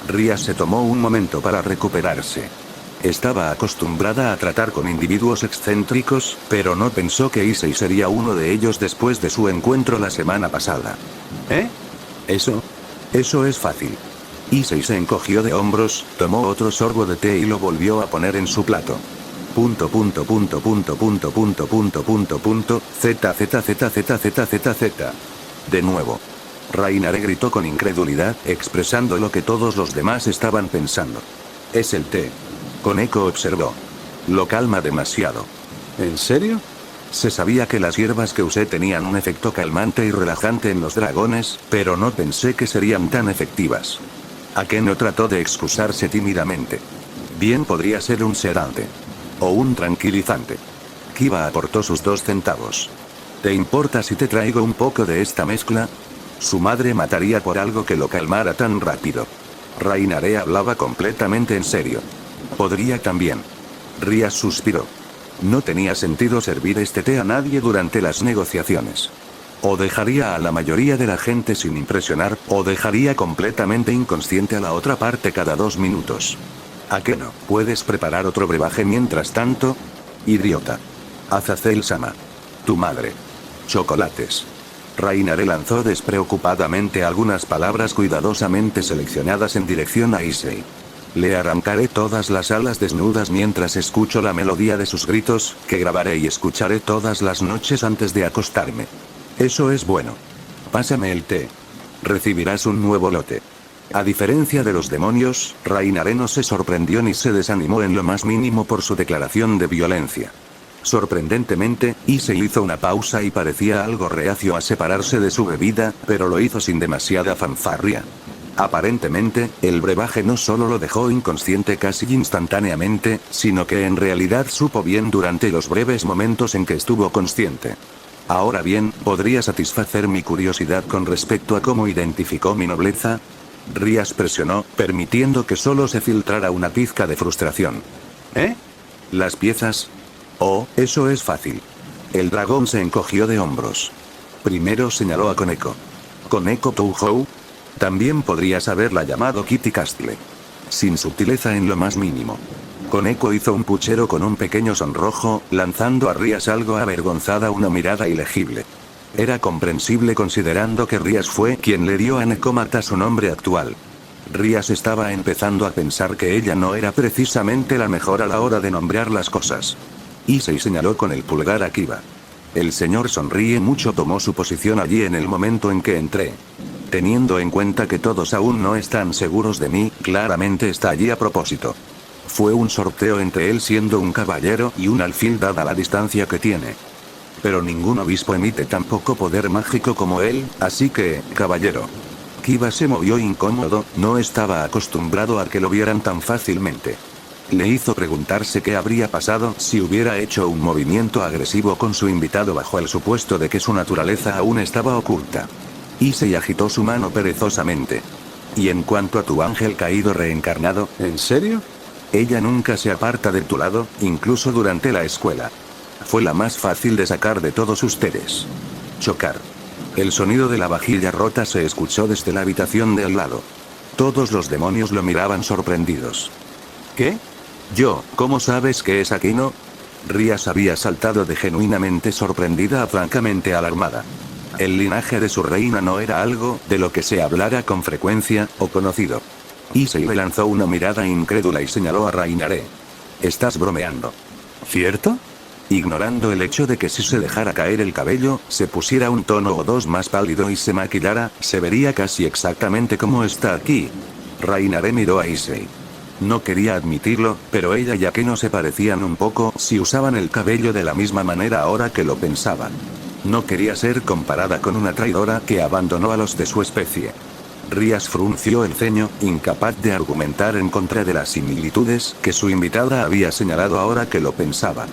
Ria se tomó un momento para recuperarse. Estaba acostumbrada a tratar con individuos excéntricos, pero no pensó que Issei sería uno de ellos después de su encuentro la semana pasada. ¿Eh? Eso es fácil. Issei se encogió de hombros, tomó otro sorbo de té y lo volvió a poner en su plato. Z. De nuevo. Rainare gritó con incredulidad, expresando lo que todos los demás estaban pensando. Es el té. Koneko observó. Lo calma demasiado. ¿En serio? Se sabía que las hierbas que usé tenían un efecto calmante y relajante en los dragones, pero no pensé que serían tan efectivas. Akeno trató de excusarse tímidamente. Bien podría ser un sedante. O un tranquilizante. Kiba aportó sus 2 centavos. ¿Te importa si te traigo un poco de esta mezcla? Su madre mataría por algo que lo calmara tan rápido. Rainare hablaba completamente en serio. Podría también. Ria suspiró. No tenía sentido servir este té a nadie durante las negociaciones. O dejaría a la mayoría de la gente sin impresionar, o dejaría completamente inconsciente a la otra parte cada 2 minutos. ¿A qué no? ¿Puedes preparar otro brebaje mientras tanto? Idiota. Azazel-sama. Tu madre. Chocolates. Rainare lanzó despreocupadamente algunas palabras cuidadosamente seleccionadas en dirección a Issei. Le arrancaré todas las alas desnudas mientras escucho la melodía de sus gritos, que grabaré y escucharé todas las noches antes de acostarme. Eso es bueno. Pásame el té. Recibirás un nuevo lote. A diferencia de los demonios, Rainare no se sorprendió ni se desanimó en lo más mínimo por su declaración de violencia. Sorprendentemente, Issei hizo una pausa y parecía algo reacio a separarse de su bebida, pero lo hizo sin demasiada fanfarria. Aparentemente, el brebaje no solo lo dejó inconsciente casi instantáneamente, sino que en realidad supo bien durante los breves momentos en que estuvo consciente. Ahora bien, ¿podría satisfacer mi curiosidad con respecto a cómo identificó mi nobleza? Rías presionó, permitiendo que solo se filtrara una pizca de frustración. ¿Eh? ¿Las piezas? Oh, eso es fácil. El dragón se encogió de hombros. Primero señaló a Koneko. ¿Koneko Touhou? También podrías haberla llamado Kitty Castle. Sin sutileza en lo más mínimo. Koneko hizo un puchero con un pequeño sonrojo, lanzando a Rías algo avergonzada una mirada ilegible. Era comprensible considerando que Rías fue quien le dio a Nekomata su nombre actual. Rías estaba empezando a pensar que ella no era precisamente la mejor a la hora de nombrar las cosas. Issei señaló con el pulgar a Kiba. El señor sonríe mucho, tomó su posición allí en el momento en que entré. Teniendo en cuenta que todos aún no están seguros de mí, claramente está allí a propósito. Fue un sorteo entre él siendo un caballero y un alfil dada la distancia que tiene. Pero ningún obispo emite tan poco poder mágico como él, así que, caballero. Kiba se movió incómodo, no estaba acostumbrado a que lo vieran tan fácilmente. Le hizo preguntarse qué habría pasado si hubiera hecho un movimiento agresivo con su invitado bajo el supuesto de que su naturaleza aún estaba oculta. Issei agitó su mano perezosamente. Y en cuanto a tu ángel caído reencarnado, ¿en serio? Ella nunca se aparta de tu lado, incluso durante la escuela. Fue la más fácil de sacar de todos ustedes. Chocar. El sonido de la vajilla rota se escuchó desde la habitación de al lado. Todos los demonios lo miraban sorprendidos. ¿Qué? ¿Cómo sabes que es Akeno? Rías había saltado de genuinamente sorprendida a francamente alarmada. El linaje de su reina no era algo de lo que se hablara con frecuencia, o conocido. Issei le lanzó una mirada incrédula y señaló a Rainare. Estás bromeando. ¿Cierto? Ignorando el hecho de que si se dejara caer el cabello, se pusiera un tono o dos más pálido y se maquillara, se vería casi exactamente como está aquí. Rainare miró a Issei. No quería admitirlo, pero ella y Akeno se parecían un poco si usaban el cabello de la misma manera ahora que lo pensaba. No quería ser comparada con una traidora que abandonó a los de su especie. Rías frunció el ceño, incapaz de argumentar en contra de las similitudes que su invitada había señalado ahora que lo pensaba.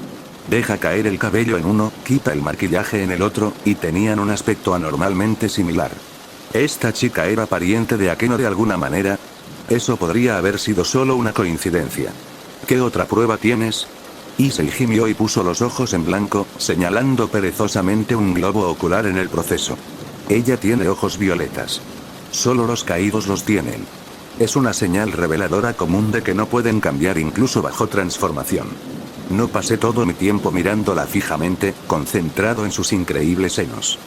Deja caer el cabello en uno, quita el maquillaje en el otro, y tenían un aspecto anormalmente similar. ¿Esta chica era pariente de Akeno de alguna manera? Eso podría haber sido solo una coincidencia. ¿Qué otra prueba tienes? Issei gimió y puso los ojos en blanco, señalando perezosamente un globo ocular en el proceso. Ella tiene ojos violetas. Solo los caídos los tienen. Es una señal reveladora común de que no pueden cambiar incluso bajo transformación. No pasé todo mi tiempo mirándola fijamente, concentrado en sus increíbles senos.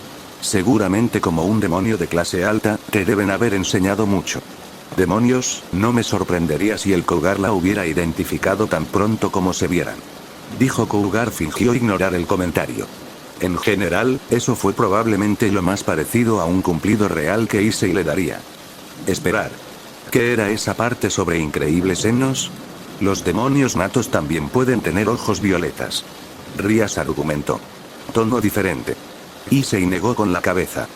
Seguramente como un demonio de clase alta, te deben haber enseñado mucho. Demonios, no me sorprendería si el Cougar la hubiera identificado tan pronto como se vieran. Dijo Cougar fingió ignorar el comentario. En general, eso fue probablemente lo más parecido a un cumplido real que Issei le daría. Esperar. ¿Qué era esa parte sobre increíbles senos? Los demonios natos también pueden tener ojos violetas. Rías argumentó. Tono diferente. Issei negó con la cabeza.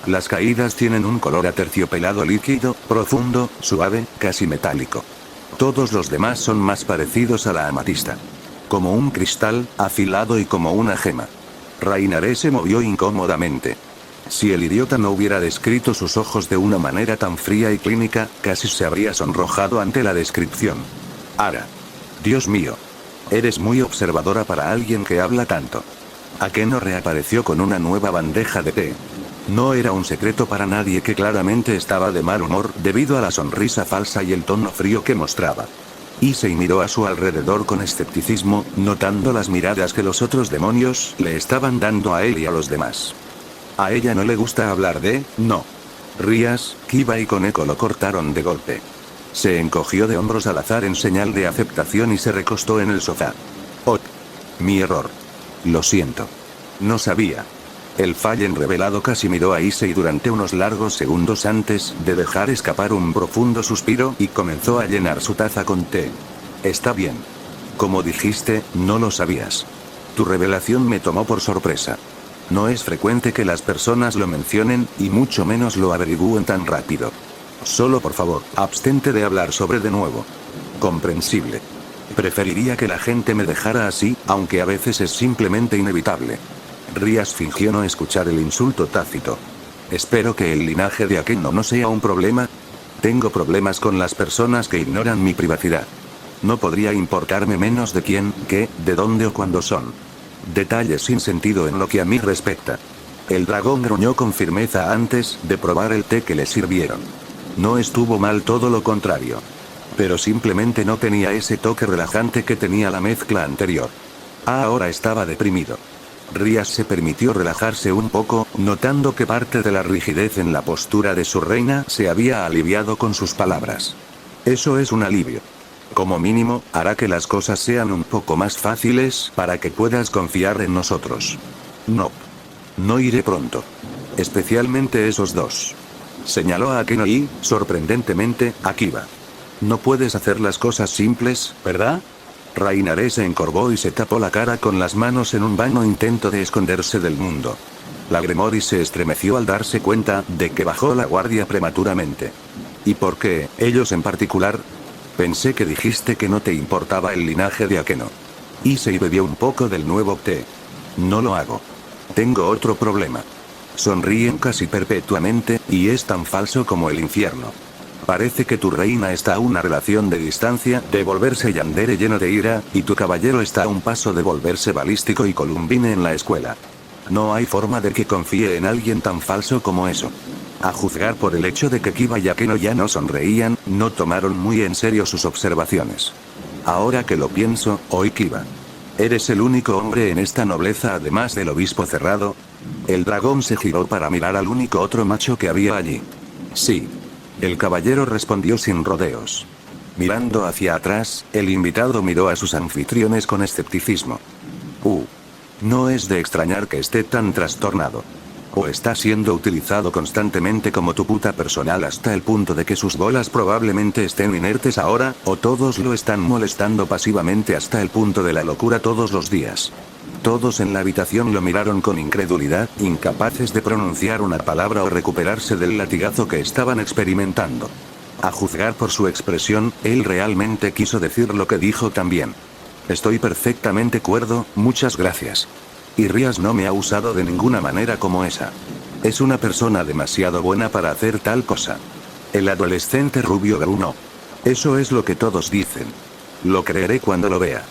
Las caídas tienen un color aterciopelado líquido, profundo, suave, casi metálico. Todos los demás son más parecidos a la amatista. Como un cristal, afilado y como una gema. Rainare se movió incómodamente. Si el idiota no hubiera descrito sus ojos de una manera tan fría y clínica, casi se habría sonrojado ante la descripción. Ara. Dios mío. Eres muy observadora para alguien que habla tanto. Akeno reapareció con una nueva bandeja de té. No era un secreto para nadie que claramente estaba de mal humor debido a la sonrisa falsa y el tono frío que mostraba. Issei miró a su alrededor con escepticismo, notando las miradas que los otros demonios le estaban dando a él y a los demás. A ella no le gusta hablar de, no. Rías, Kiba y Koneko lo cortaron de golpe. Se encogió de hombros al azar en señal de aceptación y se recostó en el sofá. Oh. Mi error. Lo siento. No sabía. El Fallen revelado casi miró a Issei durante unos largos segundos antes de dejar escapar un profundo suspiro y comenzó a llenar su taza con té. Está bien. Como dijiste, no lo sabías. Tu revelación me tomó por sorpresa. No es frecuente que las personas lo mencionen, y mucho menos lo averigüen tan rápido. Solo por favor, abstente de hablar sobre de nuevo. Comprensible. Preferiría que la gente me dejara así, aunque a veces es simplemente inevitable. Rías fingió no escuchar el insulto tácito. Espero que el linaje de Akeno no sea un problema. Tengo problemas con las personas que ignoran mi privacidad. No podría importarme menos de quién, qué, de dónde o cuándo son. Detalles sin sentido en lo que a mí respecta. El dragón gruñó con firmeza antes de probar el té que le sirvieron. No estuvo mal, todo lo contrario. Pero simplemente no tenía ese toque relajante que tenía la mezcla anterior. Ahora estaba deprimido. Rías se permitió relajarse un poco, notando que parte de la rigidez en la postura de su reina se había aliviado con sus palabras. Eso es un alivio. Como mínimo, hará que las cosas sean un poco más fáciles para que puedas confiar en nosotros. No. No iré pronto. Especialmente esos dos. Señaló a Akeno y, sorprendentemente, a Kiba. No puedes hacer las cosas simples, ¿verdad? Rainare se encorvó y se tapó la cara con las manos en un vano intento de esconderse del mundo. La Gremory se estremeció al darse cuenta de que bajó la guardia prematuramente. ¿Y por qué, ellos en particular? Pensé que dijiste que no te importaba el linaje de Akeno. Issei bebió un poco del nuevo té. No lo hago. Tengo otro problema. Sonríen casi perpetuamente, y es tan falso como el infierno. Parece que tu reina está a una relación de distancia de volverse yandere lleno de ira, y tu caballero está a un paso de volverse balístico y columbine en la escuela. No hay forma de que confíe en alguien tan falso como eso. A juzgar por el hecho de que Kiba y Akeno ya no sonreían, no tomaron muy en serio sus observaciones. Ahora que lo pienso, hoy Kiba. ¿Eres el único hombre en esta nobleza además del obispo cerrado? El dragón se giró para mirar al único otro macho que había allí. Sí. El caballero respondió sin rodeos. Mirando hacia atrás, el invitado miró a sus anfitriones con escepticismo. No es de extrañar que esté tan trastornado. O está siendo utilizado constantemente como tu puta personal hasta el punto de que sus bolas probablemente estén inertes ahora, o todos lo están molestando pasivamente hasta el punto de la locura todos los días. Todos en la habitación lo miraron con incredulidad, incapaces de pronunciar una palabra o recuperarse del latigazo que estaban experimentando. A juzgar por su expresión, él realmente quiso decir lo que dijo también. Estoy perfectamente cuerdo, muchas gracias. Y Rías no me ha usado de ninguna manera como esa. Es una persona demasiado buena para hacer tal cosa. El adolescente rubio gruñó. Eso es lo que todos dicen. Lo creeré cuando lo vea.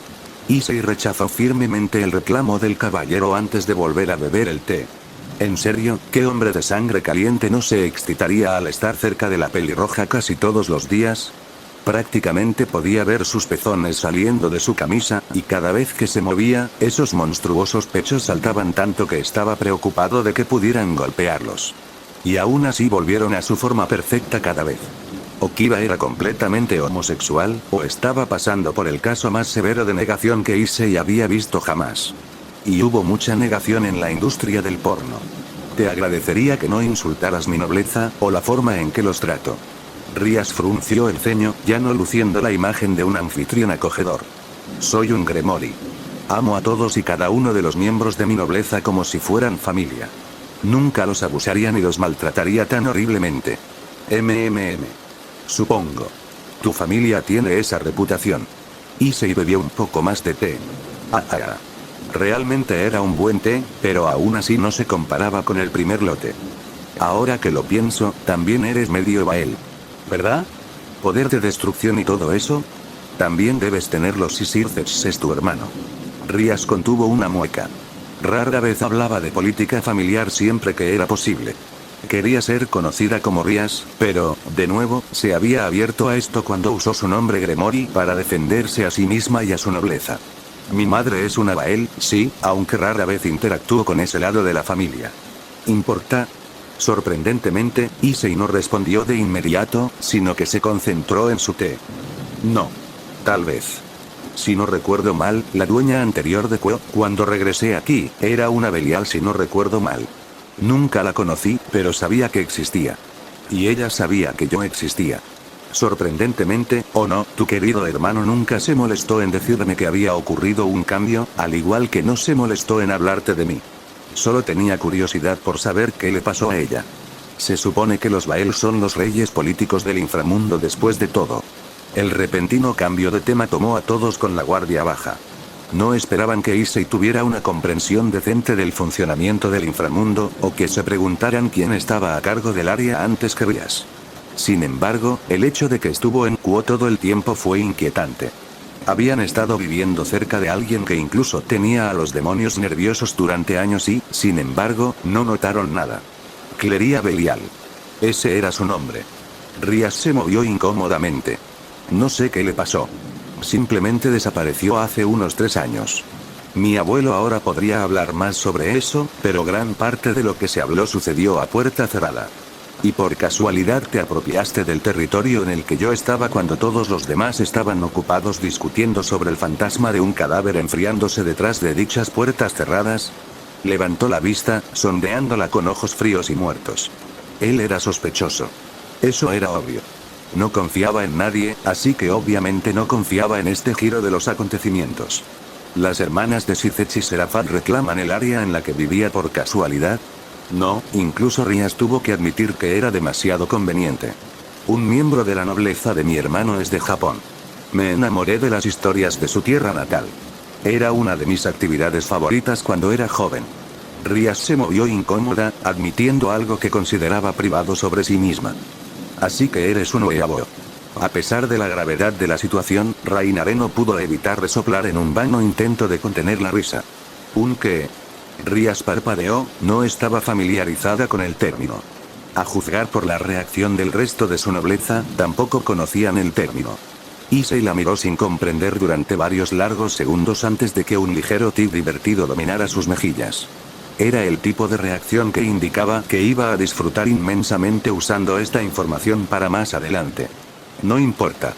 Issei rechazó firmemente el reclamo del caballero antes de volver a beber el té. ¿En serio? ¿Qué hombre de sangre caliente no se excitaría al estar cerca de la pelirroja casi todos los días? Prácticamente podía ver sus pezones saliendo de su camisa, y cada vez que se movía, esos monstruosos pechos saltaban tanto que estaba preocupado de que pudieran golpearlos. Y aún así volvieron a su forma perfecta cada vez. O Kiba era completamente homosexual, o estaba pasando por el caso más severo de negación que Issei había visto jamás. Y hubo mucha negación en la industria del porno. Te agradecería que no insultaras mi nobleza, o la forma en que los trato. Rías frunció el ceño, ya no luciendo la imagen de un anfitrión acogedor. Soy un Gremori. Amo a todos y cada uno de los miembros de mi nobleza como si fueran familia. Nunca los abusaría ni los maltrataría tan horriblemente. Supongo. Tu familia tiene esa reputación. Issei bebió un poco más de té. Realmente era un buen té, pero aún así no se comparaba con el primer lote. Ahora que lo pienso, también eres medio Bael. ¿Verdad? Poder de destrucción y todo eso. También debes tenerlo si Circes es tu hermano. Rías contuvo una mueca. Rara vez hablaba de política familiar siempre que era posible. Quería ser conocida como Rías, pero, de nuevo, se había abierto a esto cuando usó su nombre Gremori para defenderse a sí misma y a su nobleza. Mi madre es una Bael, sí, aunque rara vez interactúo con ese lado de la familia. ¿Importa? Sorprendentemente, Issei no respondió de inmediato, sino que se concentró en su té. No. Tal vez. Si no recuerdo mal, la dueña anterior de Kuo, cuando regresé aquí, era una Belial si no recuerdo mal. Nunca la conocí, pero sabía que existía. Y ella sabía que yo existía. Sorprendentemente, o no, tu querido hermano nunca se molestó en decirme que había ocurrido un cambio, al igual que no se molestó en hablarte de mí. Solo tenía curiosidad por saber qué le pasó a ella. Se supone que los Bael son los reyes políticos del inframundo después de todo. El repentino cambio de tema tomó a todos con la guardia baja. No esperaban que Issei tuviera una comprensión decente del funcionamiento del inframundo, o que se preguntaran quién estaba a cargo del área antes que Rías. Sin embargo, el hecho de que estuvo en Kuo todo el tiempo fue inquietante. Habían estado viviendo cerca de alguien que incluso tenía a los demonios nerviosos durante años y, sin embargo, no notaron nada. Clería Belial. Ese era su nombre. Rías se movió incómodamente. No sé qué le pasó. Simplemente desapareció hace unos 3 años. Mi abuelo ahora podría hablar más sobre eso, pero gran parte de lo que se habló sucedió a puerta cerrada. Y por casualidad te apropiaste del territorio en el que yo estaba cuando todos los demás estaban ocupados discutiendo sobre el fantasma de un cadáver enfriándose detrás de dichas puertas cerradas. Levantó la vista, sondeándola con ojos fríos y muertos. Él era sospechoso. Eso era obvio. No confiaba en nadie, así que obviamente no confiaba en este giro de los acontecimientos. ¿Las hermanas de Sithech y Seraphat reclaman el área en la que vivía por casualidad? No, incluso Rías tuvo que admitir que era demasiado conveniente. Un miembro de la nobleza de mi hermano es de Japón. Me enamoré de las historias de su tierra natal. Era una de mis actividades favoritas cuando era joven. Rías se movió incómoda, admitiendo algo que consideraba privado sobre sí misma. Así que eres un weeaboo. A pesar de la gravedad de la situación, Rainare no pudo evitar resoplar en un vano intento de contener la risa. ¿Un qué? Rías parpadeó, no estaba familiarizada con el término. A juzgar por la reacción del resto de su nobleza, tampoco conocían el término. Issei la miró sin comprender durante varios largos segundos antes de que un ligero tic divertido dominara sus mejillas. Era el tipo de reacción que indicaba que iba a disfrutar inmensamente usando esta información para más adelante. No importa.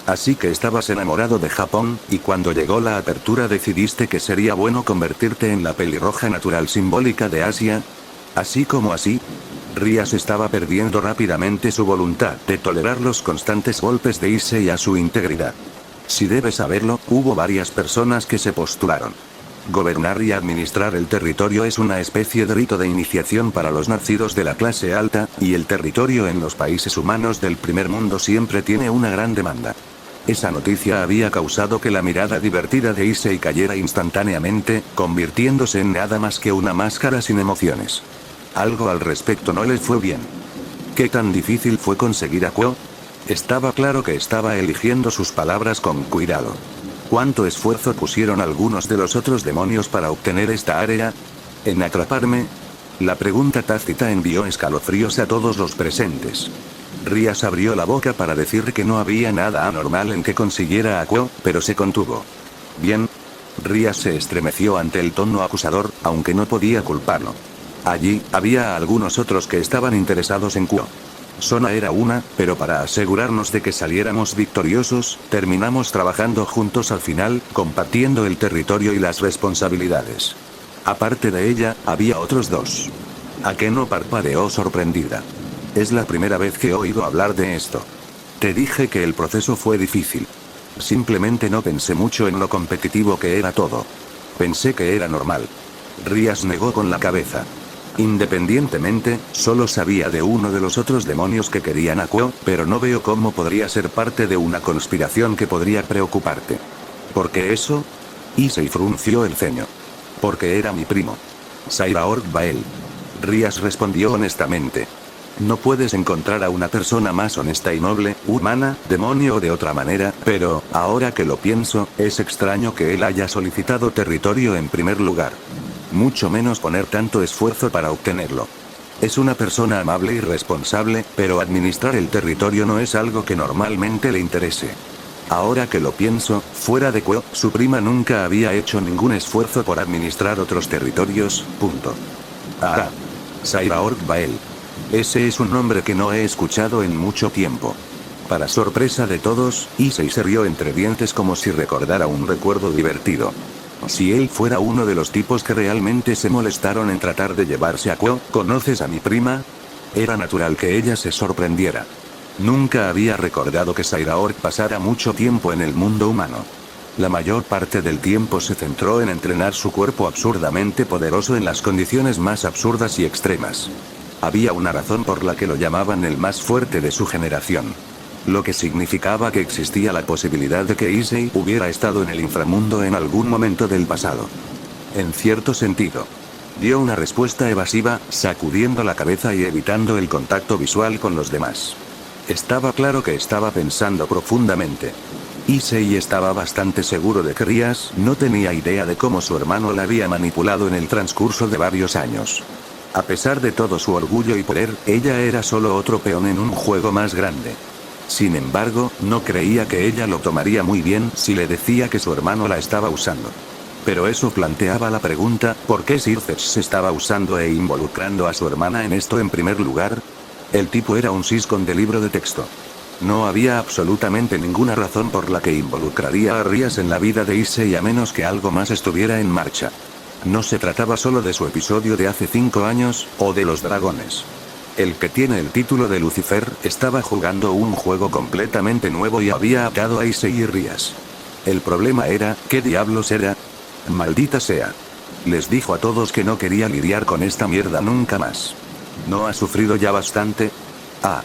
Así que estabas enamorado de Japón, y cuando llegó la apertura decidiste que sería bueno convertirte en la pelirroja natural simbólica de Asia. Así como así. Rías estaba perdiendo rápidamente su voluntad de tolerar los constantes golpes de Issei a su integridad. Si debes saberlo, hubo varias personas que se postularon. Gobernar y administrar el territorio es una especie de rito de iniciación para los nacidos de la clase alta, y el territorio en los países humanos del primer mundo siempre tiene una gran demanda. Esa noticia había causado que la mirada divertida de Issei cayera instantáneamente, convirtiéndose en nada más que una máscara sin emociones. Algo al respecto no les fue bien. ¿Qué tan difícil fue conseguir a Kuo? Estaba claro que estaba eligiendo sus palabras con cuidado. ¿Cuánto esfuerzo pusieron algunos de los otros demonios para obtener esta área? ¿En atraparme? La pregunta tácita envió escalofríos a todos los presentes. Rías abrió la boca para decir que no había nada anormal en que consiguiera a Kuo, pero se contuvo. Bien. Rías se estremeció ante el tono acusador, aunque no podía culparlo. Allí, había algunos otros que estaban interesados en Kuo. Sona era una, pero para asegurarnos de que saliéramos victoriosos, terminamos trabajando juntos al final, compartiendo el territorio y las responsabilidades. Aparte de ella, había otros dos. Akeno parpadeó sorprendida. Es la primera vez que he oído hablar de esto. Te dije que el proceso fue difícil. Simplemente no pensé mucho en lo competitivo que era todo. Pensé que era normal. Rías negó con la cabeza. Independientemente, solo sabía de uno de los otros demonios que querían a Kuo, pero no veo cómo podría ser parte de una conspiración que podría preocuparte. ¿Por qué eso? Issei frunció el ceño. Porque era mi primo. Sairaorg Bael. Rías respondió honestamente. No puedes encontrar a una persona más honesta y noble, humana, demonio o de otra manera, pero, ahora que lo pienso, es extraño que él haya solicitado territorio en primer lugar. Mucho menos poner tanto esfuerzo para obtenerlo. Es una persona amable y responsable, pero administrar el territorio no es algo que normalmente le interese. Ahora que lo pienso, fuera de Kuo, su prima nunca había hecho ningún esfuerzo por administrar otros territorios, punto. Ah. Sairaorg Bael. Ese es un nombre que no he escuchado en mucho tiempo. Para sorpresa de todos, Issei se rió entre dientes como si recordara un recuerdo divertido. Si él fuera uno de los tipos que realmente se molestaron en tratar de llevarse a Kuo, ¿conoces a mi prima? Era natural que ella se sorprendiera. Nunca había recordado que Sairaorg pasara mucho tiempo en el mundo humano. La mayor parte del tiempo se centró en entrenar su cuerpo absurdamente poderoso en las condiciones más absurdas y extremas. Había una razón por la que lo llamaban el más fuerte de su generación. Lo que significaba que existía la posibilidad de que Issei hubiera estado en el inframundo en algún momento del pasado. En cierto sentido. Dio una respuesta evasiva, sacudiendo la cabeza y evitando el contacto visual con los demás. Estaba claro que estaba pensando profundamente. Issei estaba bastante seguro de que Rías no tenía idea de cómo su hermano la había manipulado en el transcurso de varios años. A pesar de todo su orgullo y poder, ella era solo otro peón en un juego más grande. Sin embargo, no creía que ella lo tomaría muy bien si le decía que su hermano la estaba usando. Pero eso planteaba la pregunta, ¿por qué Circes se estaba usando e involucrando a su hermana en esto en primer lugar? El tipo era un siscon de libro de texto. No había absolutamente ninguna razón por la que involucraría a Rías en la vida de Issei a menos que algo más estuviera en marcha. No se trataba solo de su episodio de hace 5 años, o de los dragones. El que tiene el título de Lucifer estaba jugando un juego completamente nuevo y había atado a Issei y Rías. El problema era, ¿qué diablos era? Maldita sea. Les dijo a todos que no quería lidiar con esta mierda nunca más. ¿No ha sufrido ya bastante? Ah.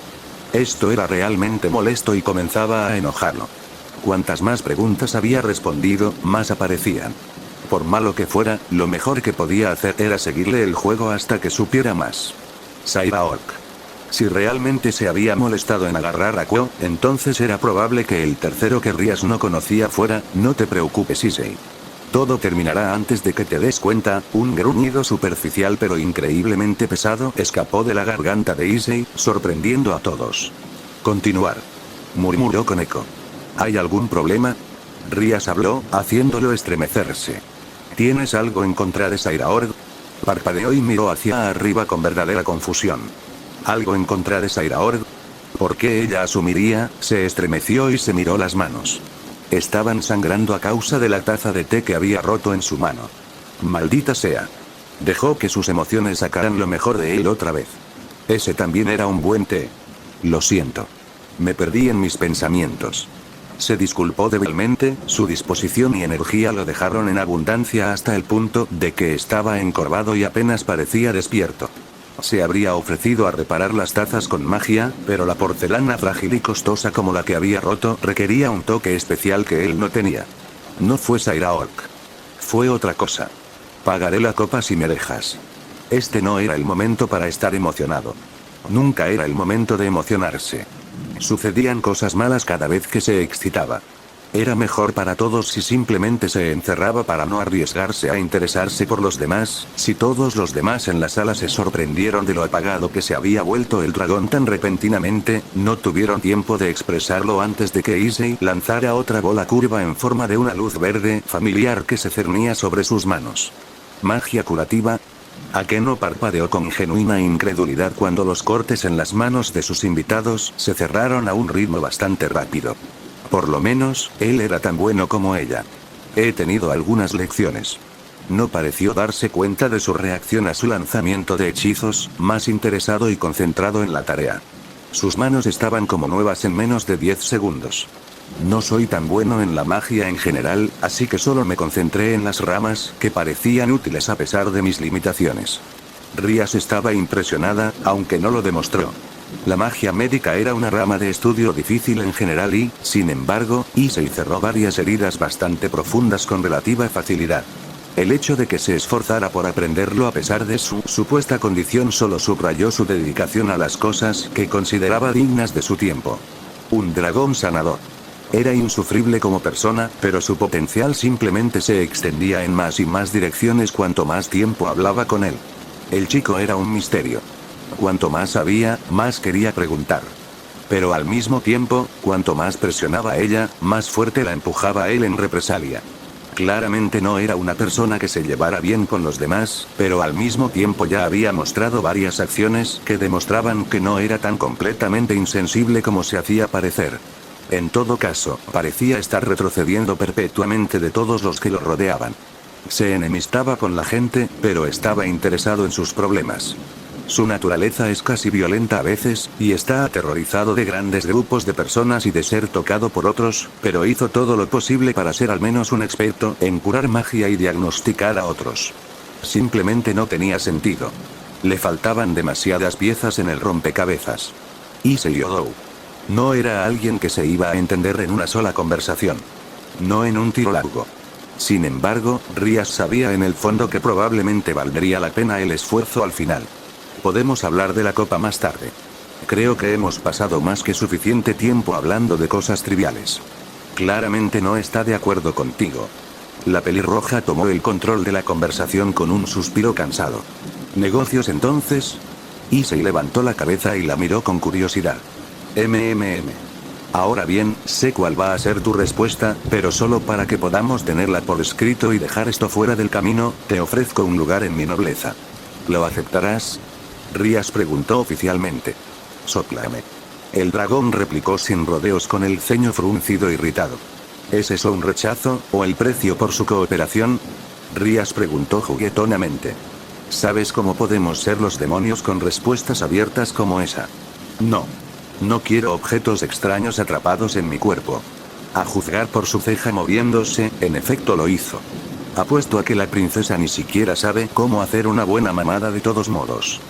Esto era realmente molesto y comenzaba a enojarlo. Cuantas más preguntas había respondido, más aparecían. Por malo que fuera, lo mejor que podía hacer era seguirle el juego hasta que supiera más. Sairaorg. Si realmente se había molestado en agarrar a Kuo, entonces era probable que el tercero que Rías no conocía fuera, no te preocupes Issei. Todo terminará antes de que te des cuenta. Un gruñido superficial pero increíblemente pesado escapó de la garganta de Issei, sorprendiendo a todos. Continuar. Murmuró con eco. ¿Hay algún problema? Rías habló, haciéndolo estremecerse. ¿Tienes algo en contra de Sairaorg? Parpadeó y miró hacia arriba con verdadera confusión. ¿Algo en contra de Sairaorg? ¿Por qué ella asumiría? Se estremeció y se miró las manos. Estaban sangrando a causa de la taza de té que había roto en su mano. Maldita sea. Dejó que sus emociones sacaran lo mejor de él otra vez. Ese también era un buen té. Lo siento. Me perdí en mis pensamientos. Se disculpó débilmente, su disposición y energía lo dejaron en abundancia hasta el punto de que estaba encorvado y apenas parecía despierto. Se habría ofrecido a reparar las tazas con magia, pero la porcelana frágil y costosa como la que había roto requería un toque especial que él no tenía. No fue Sairaorg. Fue otra cosa. Pagaré la copa si me dejas. Este no era el momento para estar emocionado. Nunca era el momento de emocionarse. Sucedían cosas malas cada vez que se excitaba. Era mejor para todos si simplemente se encerraba para no arriesgarse a interesarse por los demás. Si todos los demás en la sala se sorprendieron de lo apagado que se había vuelto el dragón tan repentinamente, no tuvieron tiempo de expresarlo antes de que Issei lanzara otra bola curva en forma de una luz verde familiar que se cernía sobre sus manos. ¿Magia curativa? Akeno parpadeó con genuina incredulidad cuando los cortes en las manos de sus invitados se cerraron a un ritmo bastante rápido. Por lo menos, él era tan bueno como ella. He tenido algunas lecciones. No pareció darse cuenta de su reacción a su lanzamiento de hechizos, más interesado y concentrado en la tarea. Sus manos estaban como nuevas en menos de 10 segundos. No soy tan bueno en la magia en general, así que solo me concentré en las ramas, que parecían útiles a pesar de mis limitaciones. Rías estaba impresionada, aunque no lo demostró. La magia médica era una rama de estudio difícil en general y, sin embargo, Issei cerró varias heridas bastante profundas con relativa facilidad. El hecho de que se esforzara por aprenderlo a pesar de su supuesta condición solo subrayó su dedicación a las cosas que consideraba dignas de su tiempo. Un dragón sanador. Era insufrible como persona, pero su potencial simplemente se extendía en más y más direcciones cuanto más tiempo hablaba con él. El chico era un misterio. Cuanto más sabía, más quería preguntar. Pero al mismo tiempo, cuanto más presionaba ella, más fuerte la empujaba él en represalia. Claramente no era una persona que se llevara bien con los demás, pero al mismo tiempo ya había mostrado varias acciones que demostraban que no era tan completamente insensible como se hacía parecer. En todo caso, parecía estar retrocediendo perpetuamente de todos los que lo rodeaban. Se enemistaba con la gente, pero estaba interesado en sus problemas. Su naturaleza es casi violenta a veces, y está aterrorizado de grandes grupos de personas y de ser tocado por otros, pero hizo todo lo posible para ser al menos un experto en curar magia y diagnosticar a otros. Simplemente no tenía sentido. Le faltaban demasiadas piezas en el rompecabezas. Issei Odoh. No era alguien que se iba a entender en una sola conversación. No en un tiro largo. Sin embargo, Rías sabía en el fondo que probablemente valdría la pena el esfuerzo al final. Podemos hablar de la copa más tarde. Creo que hemos pasado más que suficiente tiempo hablando de cosas triviales. Claramente no está de acuerdo contigo. La pelirroja tomó el control de la conversación con un suspiro cansado. ¿Negocios entonces? Issei levantó la cabeza y la miró con curiosidad. Ahora bien, sé cuál va a ser tu respuesta, pero solo para que podamos tenerla por escrito y dejar esto fuera del camino, te ofrezco un lugar en mi nobleza. ¿Lo aceptarás? Rías preguntó oficialmente. Sóplame. El dragón replicó sin rodeos con el ceño fruncido irritado. ¿Es eso un rechazo, o el precio por su cooperación? Rías preguntó juguetonamente. ¿Sabes cómo podemos ser los demonios con respuestas abiertas como esa? No. No quiero objetos extraños atrapados en mi cuerpo. A juzgar por su ceja moviéndose, en efecto lo hizo. Apuesto a que la princesa ni siquiera sabe cómo hacer una buena mamada de todos modos.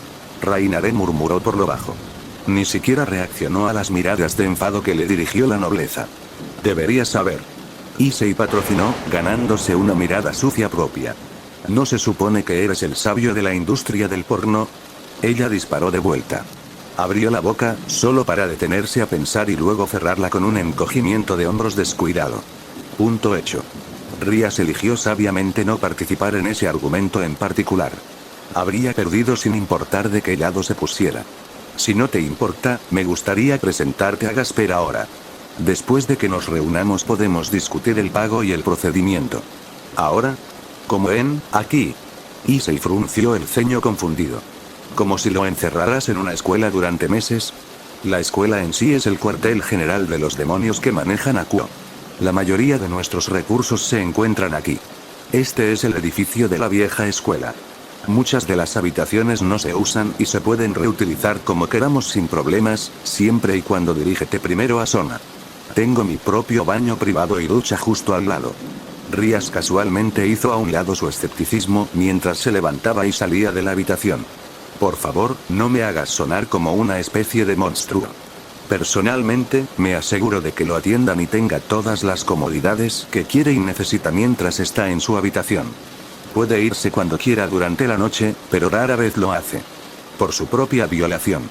Rainaré murmuró por lo bajo. Ni siquiera reaccionó a las miradas de enfado que le dirigió la nobleza. Deberías saber. Issei patrocinó, ganándose una mirada sucia propia. ¿No se supone que eres el sabio de la industria del porno? Ella disparó de vuelta. Abrió la boca, solo para detenerse a pensar y luego cerrarla con un encogimiento de hombros descuidado. Punto hecho. Rías eligió sabiamente no participar en ese argumento en particular. Habría perdido sin importar de qué lado se pusiera. Si no te importa, me gustaría presentarte a Gasper ahora. Después de que nos reunamos podemos discutir el pago y el procedimiento. ¿Ahora? ¿Cómo aquí? Issei frunció el ceño confundido. ¿Como si lo encerraras en una escuela durante meses? La escuela en sí es el cuartel general de los demonios que manejan Akuo. La mayoría de nuestros recursos se encuentran aquí. Este es el edificio de la vieja escuela. Muchas de las habitaciones no se usan y se pueden reutilizar como queramos sin problemas, siempre y cuando dirígete primero a zona. Tengo mi propio baño privado y ducha justo al lado. Rías casualmente hizo a un lado su escepticismo mientras se levantaba y salía de la habitación. Por favor, no me hagas sonar como una especie de monstruo. Personalmente, me aseguro de que lo atiendan y tenga todas las comodidades que quiere y necesita mientras está en su habitación. Puede irse cuando quiera durante la noche, pero rara vez lo hace. Por su propia violación.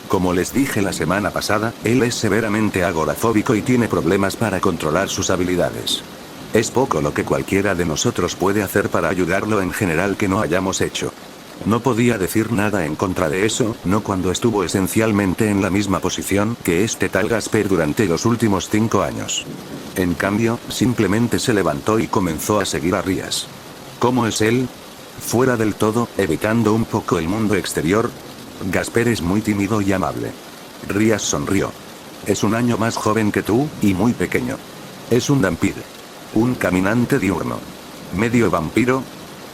Como les dije la semana pasada, él es severamente agorafóbico y tiene problemas para controlar sus habilidades. Es poco lo que cualquiera de nosotros puede hacer para ayudarlo en general que no hayamos hecho. No podía decir nada en contra de eso, no cuando estuvo esencialmente en la misma posición que este tal Gasper durante los últimos 5 años. En cambio, simplemente se levantó y comenzó a seguir a Rías. ¿Cómo es él? Fuera del todo, evitando un poco el mundo exterior. Gasper es muy tímido y amable. Rías sonrió. Es un año más joven que tú, y muy pequeño. Es un vampiro. Un caminante diurno. ¿Medio vampiro?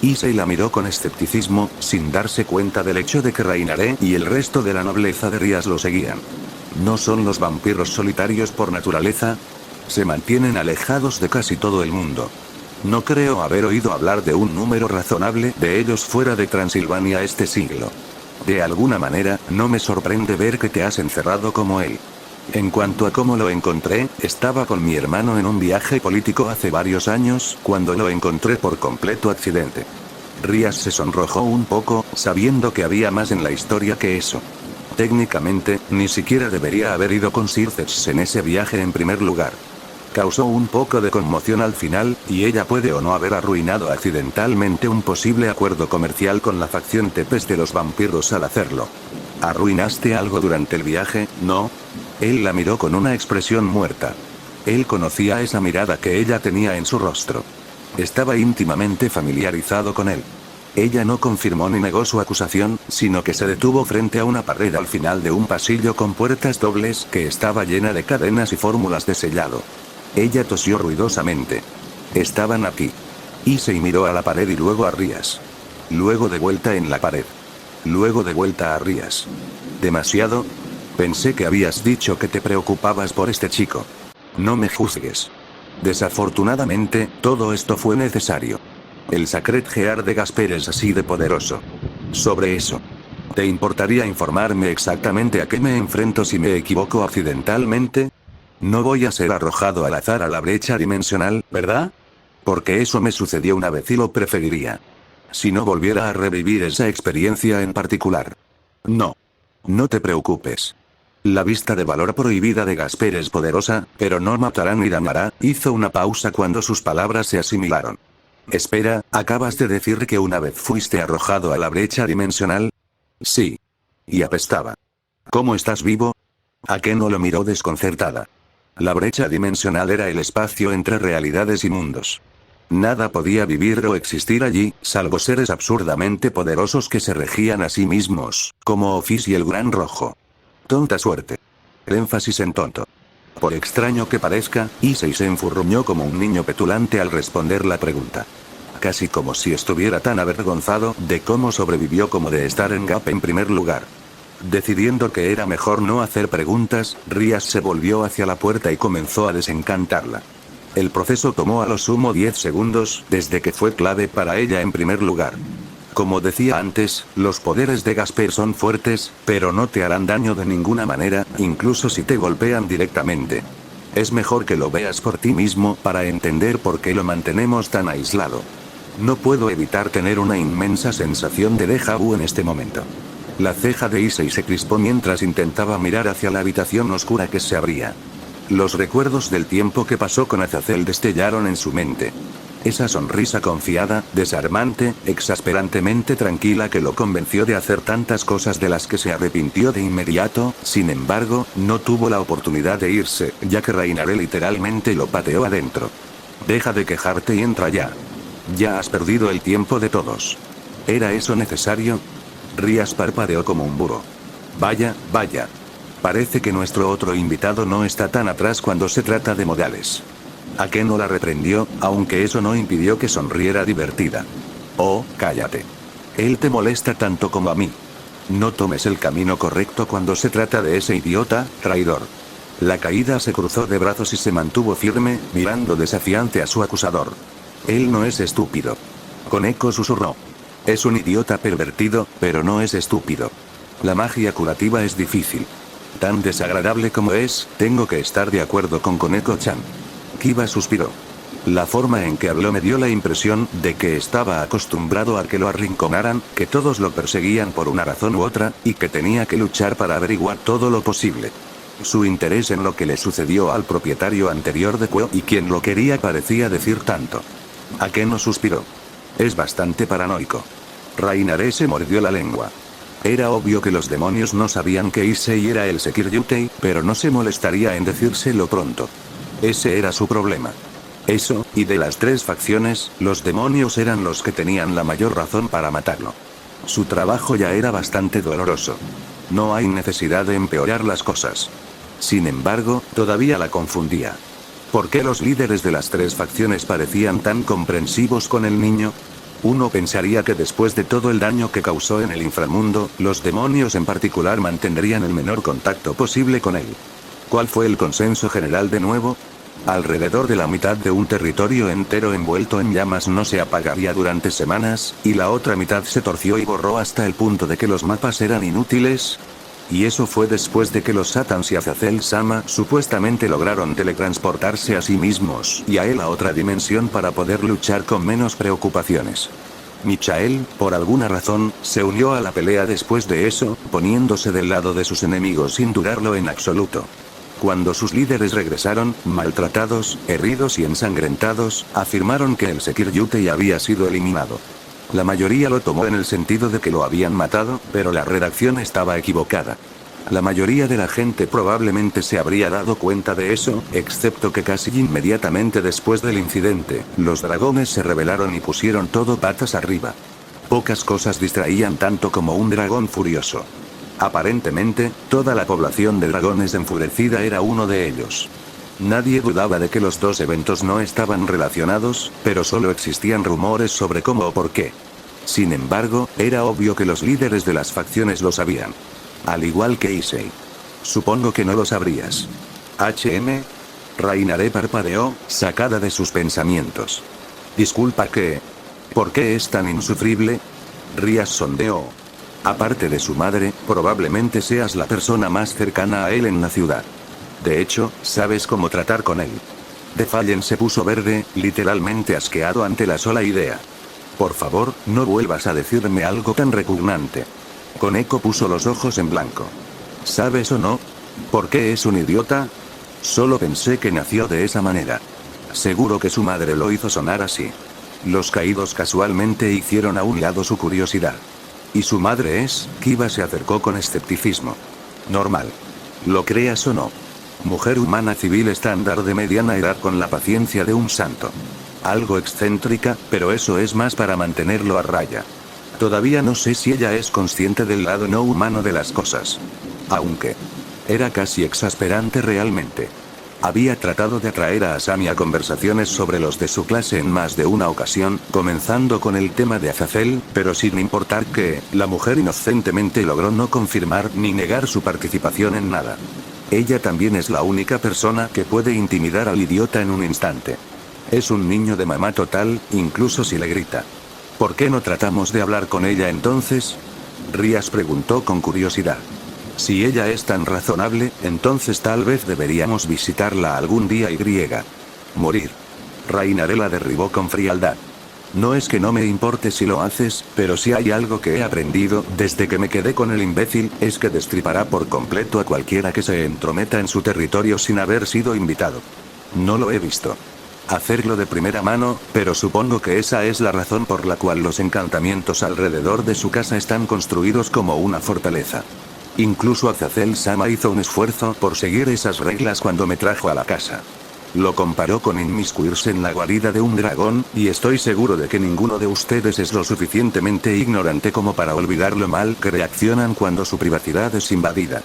Issei la miró con escepticismo, sin darse cuenta del hecho de que Rainare y el resto de la nobleza de Rías lo seguían. ¿No son los vampiros solitarios por naturaleza? Se mantienen alejados de casi todo el mundo. No creo haber oído hablar de un número razonable de ellos fuera de Transilvania este siglo. De alguna manera, no me sorprende ver que te has encerrado como él. En cuanto a cómo lo encontré, estaba con mi hermano en un viaje político hace varios años, cuando lo encontré por completo accidente. Rías se sonrojó un poco, sabiendo que había más en la historia que eso. Técnicamente, ni siquiera debería haber ido con Circes en ese viaje en primer lugar. Causó un poco de conmoción al final, y ella puede o no haber arruinado accidentalmente un posible acuerdo comercial con la facción Tepes de los vampiros al hacerlo. ¿Arruinaste algo durante el viaje, no? Él la miró con una expresión muerta. Él conocía esa mirada que ella tenía en su rostro. Estaba íntimamente familiarizado con él. Ella no confirmó ni negó su acusación, sino que se detuvo frente a una pared al final de un pasillo con puertas dobles que estaba llena de cadenas y fórmulas de sellado. Ella tosió ruidosamente. Estaban aquí. Issei miró a la pared y luego a Rías. Luego de vuelta en la pared. Luego de vuelta a Rías. ¿Demasiado? Pensé que habías dicho que te preocupabas por este chico. No me juzgues. Desafortunadamente, todo esto fue necesario. El Sacred Gear de Gasper es así de poderoso. Sobre eso. ¿Te importaría informarme exactamente a qué me enfrento si me equivoco accidentalmente? No voy a ser arrojado al azar a la brecha dimensional, ¿verdad? Porque eso me sucedió una vez y lo preferiría. Si no volviera a revivir esa experiencia en particular. No. No te preocupes. La vista de valor prohibida de Gasper es poderosa, pero no matará ni dañará. Hizo una pausa cuando sus palabras se asimilaron. Espera, ¿acabas de decir que una vez fuiste arrojado a la brecha dimensional? Sí. Y apestaba. ¿Cómo estás vivo? ¿A qué no lo miró desconcertada? La brecha dimensional era el espacio entre realidades y mundos. Nada podía vivir o existir allí, salvo seres absurdamente poderosos que se regían a sí mismos, como Ophis y el Gran Rojo. Tonta suerte. El énfasis en tonto. Por extraño que parezca, Issei se enfurruñó como un niño petulante al responder la pregunta. Casi como si estuviera tan avergonzado de cómo sobrevivió como de estar en Gap en primer lugar. Decidiendo que era mejor no hacer preguntas, Rías se volvió hacia la puerta y comenzó a desencantarla. El proceso tomó a lo sumo 10 segundos, desde que fue clave para ella en primer lugar. Como decía antes, los poderes de Gasper son fuertes, pero no te harán daño de ninguna manera, incluso si te golpean directamente. Es mejor que lo veas por ti mismo para entender por qué lo mantenemos tan aislado. No puedo evitar tener una inmensa sensación de déjà vu en este momento. La ceja de Issei se crispó mientras intentaba mirar hacia la habitación oscura que se abría. Los recuerdos del tiempo que pasó con Azazel destellaron en su mente. Esa sonrisa confiada, desarmante, exasperantemente tranquila que lo convenció de hacer tantas cosas de las que se arrepintió de inmediato. Sin embargo, no tuvo la oportunidad de irse, ya que Rainaré literalmente lo pateó adentro. Deja de quejarte y entra ya. Ya has perdido el tiempo de todos. ¿Era eso necesario? Rías parpadeó como un búho. Vaya, vaya. Parece que nuestro otro invitado no está tan atrás cuando se trata de modales. Akeno la reprendió, aunque eso no impidió que sonriera divertida. Oh, cállate. Él te molesta tanto como a mí. No tomes el camino correcto cuando se trata de ese idiota, traidor. La caída se cruzó de brazos y se mantuvo firme, mirando desafiante a su acusador. Él no es estúpido. Koneko susurró. Es un idiota pervertido, pero no es estúpido. La magia curativa es difícil. Tan desagradable como es, tengo que estar de acuerdo con Koneko-chan. Kiba suspiró. La forma en que habló me dio la impresión de que estaba acostumbrado a que lo arrinconaran, que todos lo perseguían por una razón u otra, y que tenía que luchar para averiguar todo lo posible. Su interés en lo que le sucedió al propietario anterior de Kuo y quien lo quería parecía decir tanto. Akeno suspiró. Es bastante paranoico. Rainaré se mordió la lengua. Era obvio que los demonios no sabían que Issei era el Sekiryutei, pero no se molestaría en decírselo pronto. Ese era su problema. Eso, y de las tres facciones, los demonios eran los que tenían la mayor razón para matarlo. Su trabajo ya era bastante doloroso. No hay necesidad de empeorar las cosas. Sin embargo, todavía la confundía. ¿Por qué los líderes de las tres facciones parecían tan comprensivos con el niño? Uno pensaría que después de todo el daño que causó en el inframundo, los demonios en particular mantendrían el menor contacto posible con él. ¿Cuál fue el consenso general de nuevo? Alrededor de la mitad de un territorio entero envuelto en llamas no se apagaría durante semanas, y la otra mitad se torció y borró hasta el punto de que los mapas eran inútiles. Y eso fue después de que los Satans y Azazel-sama supuestamente lograron teletransportarse a sí mismos y a él a otra dimensión para poder luchar con menos preocupaciones. Michael, por alguna razón, se unió a la pelea después de eso, poniéndose del lado de sus enemigos sin dudarlo en absoluto. Cuando sus líderes regresaron, maltratados, heridos y ensangrentados, afirmaron que el Sekiryutei había sido eliminado. La mayoría lo tomó en el sentido de que lo habían matado, pero la redacción estaba equivocada. La mayoría de la gente probablemente se habría dado cuenta de eso, excepto que casi inmediatamente después del incidente, los dragones se rebelaron y pusieron todo patas arriba. Pocas cosas distraían tanto como un dragón furioso. Aparentemente, toda la población de dragones enfurecida era uno de ellos. Nadie dudaba de que los dos eventos no estaban relacionados, pero solo existían rumores sobre cómo o por qué. Sin embargo, era obvio que los líderes de las facciones lo sabían. Al igual que Issei. Supongo que no lo sabrías. Rainaré parpadeó, sacada de sus pensamientos. Disculpa que... ¿Por qué es tan insufrible? Rías sondeó. Aparte de su madre, probablemente seas la persona más cercana a él en la ciudad. De hecho, sabes cómo tratar con él. Defallen se puso verde, literalmente asqueado ante la sola idea. Por favor, no vuelvas a decirme algo tan repugnante. Koneko puso los ojos en blanco. ¿Sabes o no? ¿Por qué es un idiota? Solo pensé que nació de esa manera. Seguro que su madre lo hizo sonar así. Los caídos casualmente hicieron a un lado su curiosidad. ¿Y su madre es? Kiba se acercó con escepticismo. Normal. Lo creas o no. Mujer humana civil estándar de mediana edad con la paciencia de un santo. Algo excéntrica, pero eso es más para mantenerlo a raya. Todavía no sé si ella es consciente del lado no humano de las cosas. Aunque... era casi exasperante realmente. Había tratado de atraer a Asami a conversaciones sobre los de su clase en más de una ocasión, comenzando con el tema de Azazel, pero sin importar que, la mujer inocentemente logró no confirmar ni negar su participación en nada. Ella también es la única persona que puede intimidar al idiota en un instante. Es un niño de mamá total, incluso si le grita. ¿Por qué no tratamos de hablar con ella entonces? Rías preguntó con curiosidad. Si ella es tan razonable, entonces tal vez deberíamos visitarla algún día y morir. Rainaré la derribó con frialdad. No es que no me importe si lo haces, pero si hay algo que he aprendido desde que me quedé con el imbécil, es que destripará por completo a cualquiera que se entrometa en su territorio sin haber sido invitado. No lo he visto. hacerlo de primera mano, pero supongo que esa es la razón por la cual los encantamientos alrededor de su casa están construidos como una fortaleza. Incluso Azazel-sama hizo un esfuerzo por seguir esas reglas cuando me trajo a la casa. Lo comparó con inmiscuirse en la guarida de un dragón, y estoy seguro de que ninguno de ustedes es lo suficientemente ignorante como para olvidar lo mal que reaccionan cuando su privacidad es invadida.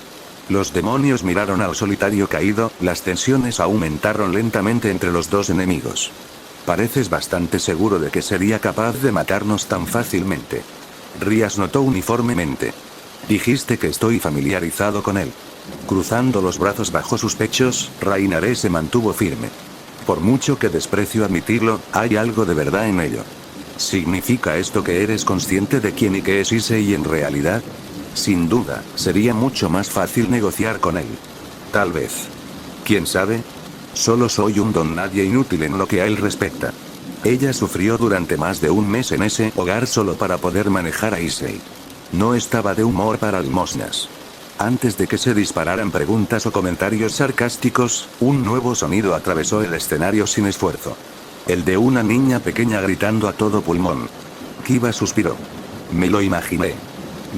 Los demonios miraron al solitario caído, las tensiones aumentaron lentamente entre los dos enemigos. Pareces bastante seguro de que sería capaz de matarnos tan fácilmente. Rías notó uniformemente. Dijiste que estoy familiarizado con él. Cruzando los brazos bajo sus pechos, Rainare se mantuvo firme. Por mucho que desprecio admitirlo, hay algo de verdad en ello. ¿Significa esto que eres consciente de quién y qué es Issei en realidad? Sin duda, sería mucho más fácil negociar con él. Tal vez. ¿Quién sabe? Solo soy un don nadie inútil en lo que a él respecta. Ella sufrió durante más de un mes en ese hogar solo para poder manejar a Issei. No estaba de humor para limosnas. Antes de que se dispararan preguntas o comentarios sarcásticos, un nuevo sonido atravesó el escenario sin esfuerzo. El de una niña pequeña gritando a todo pulmón. Kiba suspiró. Me lo imaginé.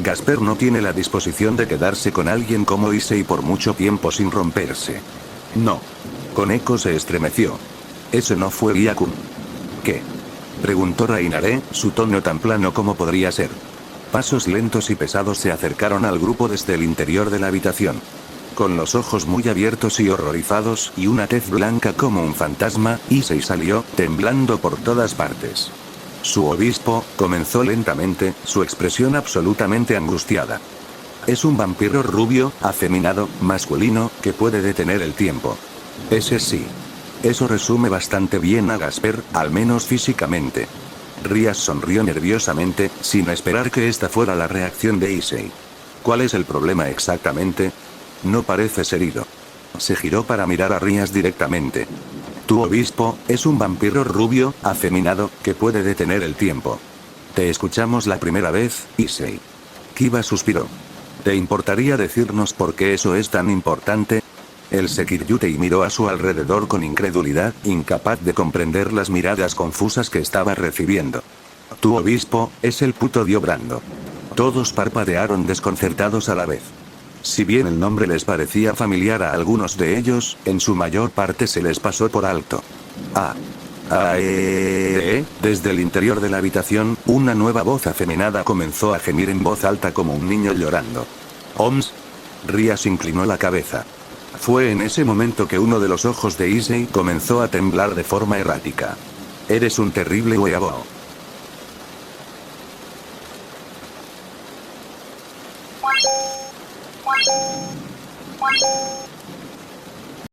Gasper no tiene la disposición de quedarse con alguien como Issei por mucho tiempo sin romperse. No. Koneko se estremeció. Ese no fue Gyakun. ¿Qué? Preguntó Rainare, su tono tan plano como podría ser. Pasos lentos y pesados se acercaron al grupo desde el interior de la habitación. Con los ojos muy abiertos y horrorizados, y una tez blanca como un fantasma, Issei salió, temblando por todas partes. Su obispo, comenzó lentamente, su expresión absolutamente angustiada. Es un vampiro rubio, afeminado, masculino, que puede detener el tiempo. Ese sí. Eso resume bastante bien a Gasper, al menos físicamente. Rías sonrió nerviosamente, sin esperar que esta fuera la reacción de Issei. ¿Cuál es el problema exactamente? No pareces herido. Se giró para mirar a Rías directamente. Tu obispo es un vampiro rubio, afeminado, que puede detener el tiempo. Te escuchamos la primera vez, Issei. Kiba suspiró. ¿Te importaría decirnos por qué eso es tan importante? El Sekiryutei miró a su alrededor con incredulidad, incapaz de comprender las miradas confusas que estaba recibiendo. Tu obispo es el puto Dio Brando. Todos parpadearon desconcertados a la vez. Si bien el nombre les parecía familiar a algunos de ellos, en su mayor parte se les pasó por alto. Desde el interior de la habitación, una nueva voz afeminada comenzó a gemir en voz alta como un niño llorando. «Oms». Rías inclinó la cabeza. Fue en ese momento que uno de los ojos de Issei comenzó a temblar de forma errática. Eres un terrible weabo.